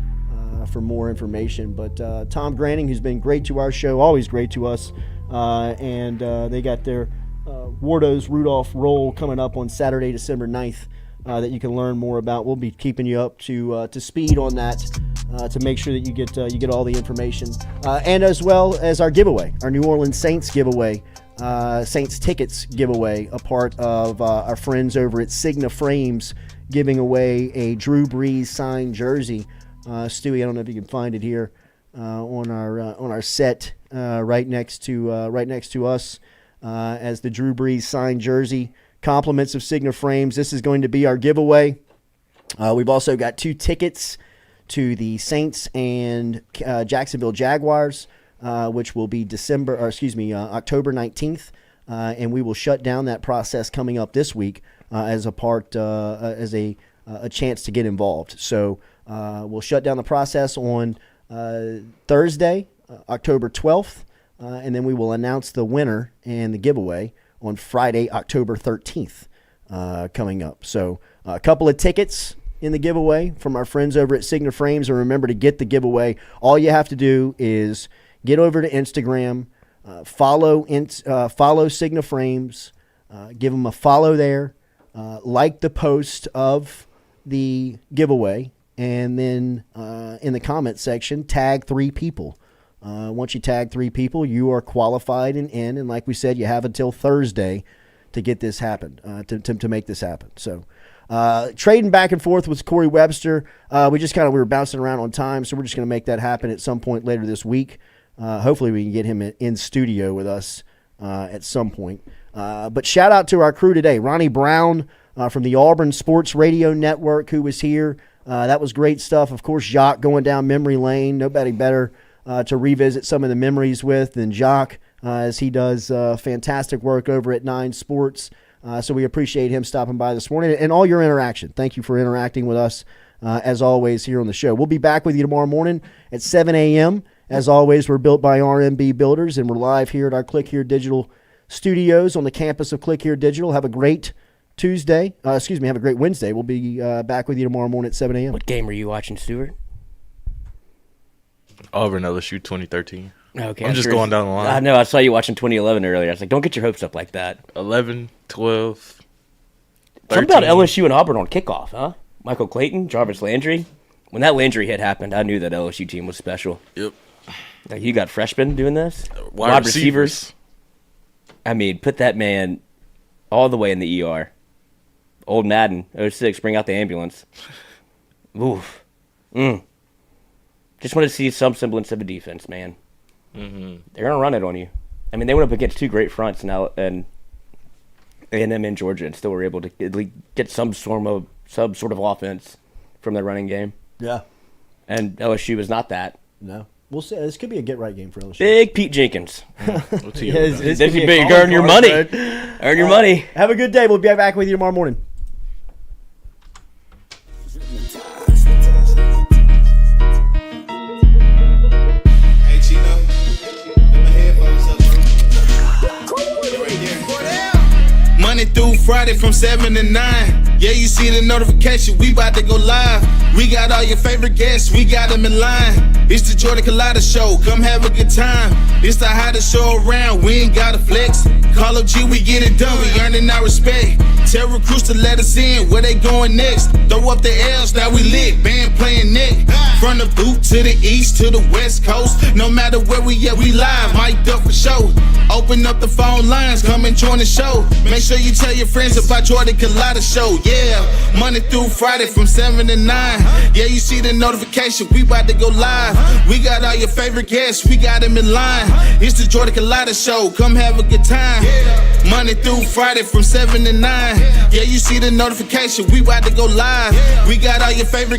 for more information. But Tom Granning, who's been great to our show, always great to us, and they got their Wardo's Rudolph Roll coming up on Saturday, December 9th, that you can learn more about. We'll be keeping you up to speed on that to make sure that you get all the information, and as well as our giveaway, our New Orleans Saints giveaway. Saints tickets giveaway, a part of our friends over at Signa Frames giving away a Drew Brees signed jersey. Stewie, I don't know if you can find it here on our set right next to us as the Drew Brees signed jersey. Compliments of Signa Frames. This is going to be our giveaway. We've also got 2 tickets to the Saints and Jacksonville Jaguars, which will be October 19th, and we will shut down that process coming up this week as a chance to get involved. So we'll shut down the process on Thursday, October 12th, and then we will announce the winner and the giveaway on Friday, October 13th, coming up. So a couple of tickets in the giveaway from our friends over at Signa Frames, and remember to get the giveaway. All you have to do is get over to Instagram, follow Signa Frames, give them a follow there, like the post of the giveaway, and then in the comment section, tag 3 people. Once you tag 3 people, you are qualified and in. And like we said, you have until Thursday to get this happen, to make this happen. So Trading back and forth with Corey Webster. We were bouncing around on time, so we're just going to make that happen at some point later this week. Hopefully we can get him in studio with us at some point. But shout out to our crew today. Ronnie Brown from the Auburn Sports Radio Network, who was here. That was great stuff. Of course, Jacques going down memory lane. Nobody better to revisit some of the memories with than Jacques, as he does fantastic work over at 9 Sports. So we appreciate him stopping by this morning and all your interaction. Thank you for interacting with us, as always, here on the show. We'll be back with you tomorrow morning at 7 a.m. As always, we're built by RMB Builders, and we're live here at our Click Here Digital studios on the campus of Click Here Digital. Have a great Tuesday. Have a great Wednesday. We'll be back with you tomorrow morning at 7 a.m. What game are you watching, Stuart? Auburn LSU 2013. Okay, I'm just going down the line. I know. I saw you watching 2011 earlier. I was like, don't get your hopes up like that. 11, 12, 13. Something about LSU and Auburn on kickoff, huh? Michael Clayton, Jarvis Landry. When that Landry hit happened, I knew that LSU team was special. Yep. Like, you got freshmen doing this? Wide receivers. I mean, put that man all the way in the ER. Old Madden, 06, bring out the ambulance. Oof. Just want to see some semblance of a defense, man. Mm-hmm. They're going to run it on you. I mean, they went up against 2 great fronts now, and A&M and Georgia, and still were able to at least get some sort of offense from their running game. Yeah. And LSU is not that. No. We'll see. This could be a get-right game for LSU. Big Pete Jenkins. This could be earn your money. Earn your money. Have a good day. We'll be back with you tomorrow morning. Monday through Friday from 7 to 9. Yeah, you see the notification, we about to go live. We got all your favorite guests, we got them in line. It's the Jordy Culotta Show, come have a good time. It's the hottest show around, we ain't gotta flex. Call up G, we get it done, we earning our respect. Tell recruits to let us in, where they going next. Throw up the L's, now we lit, band playing neck. From the boot to the east to the west coast. No matter where we at, we live, mic'd up for show. Open up the phone lines, come and join the show. Make sure you tell your friends about Jordy Culotta Show. Yeah, Monday through Friday from 7 to 9. Yeah, you see the notification, we about to go live. We got all your favorite guests, we got them in line. It's the Jordy Culotta Show, come have a good time. Monday through Friday from 7 to 9. Yeah, you see the notification, we about to go live. We got all your favorite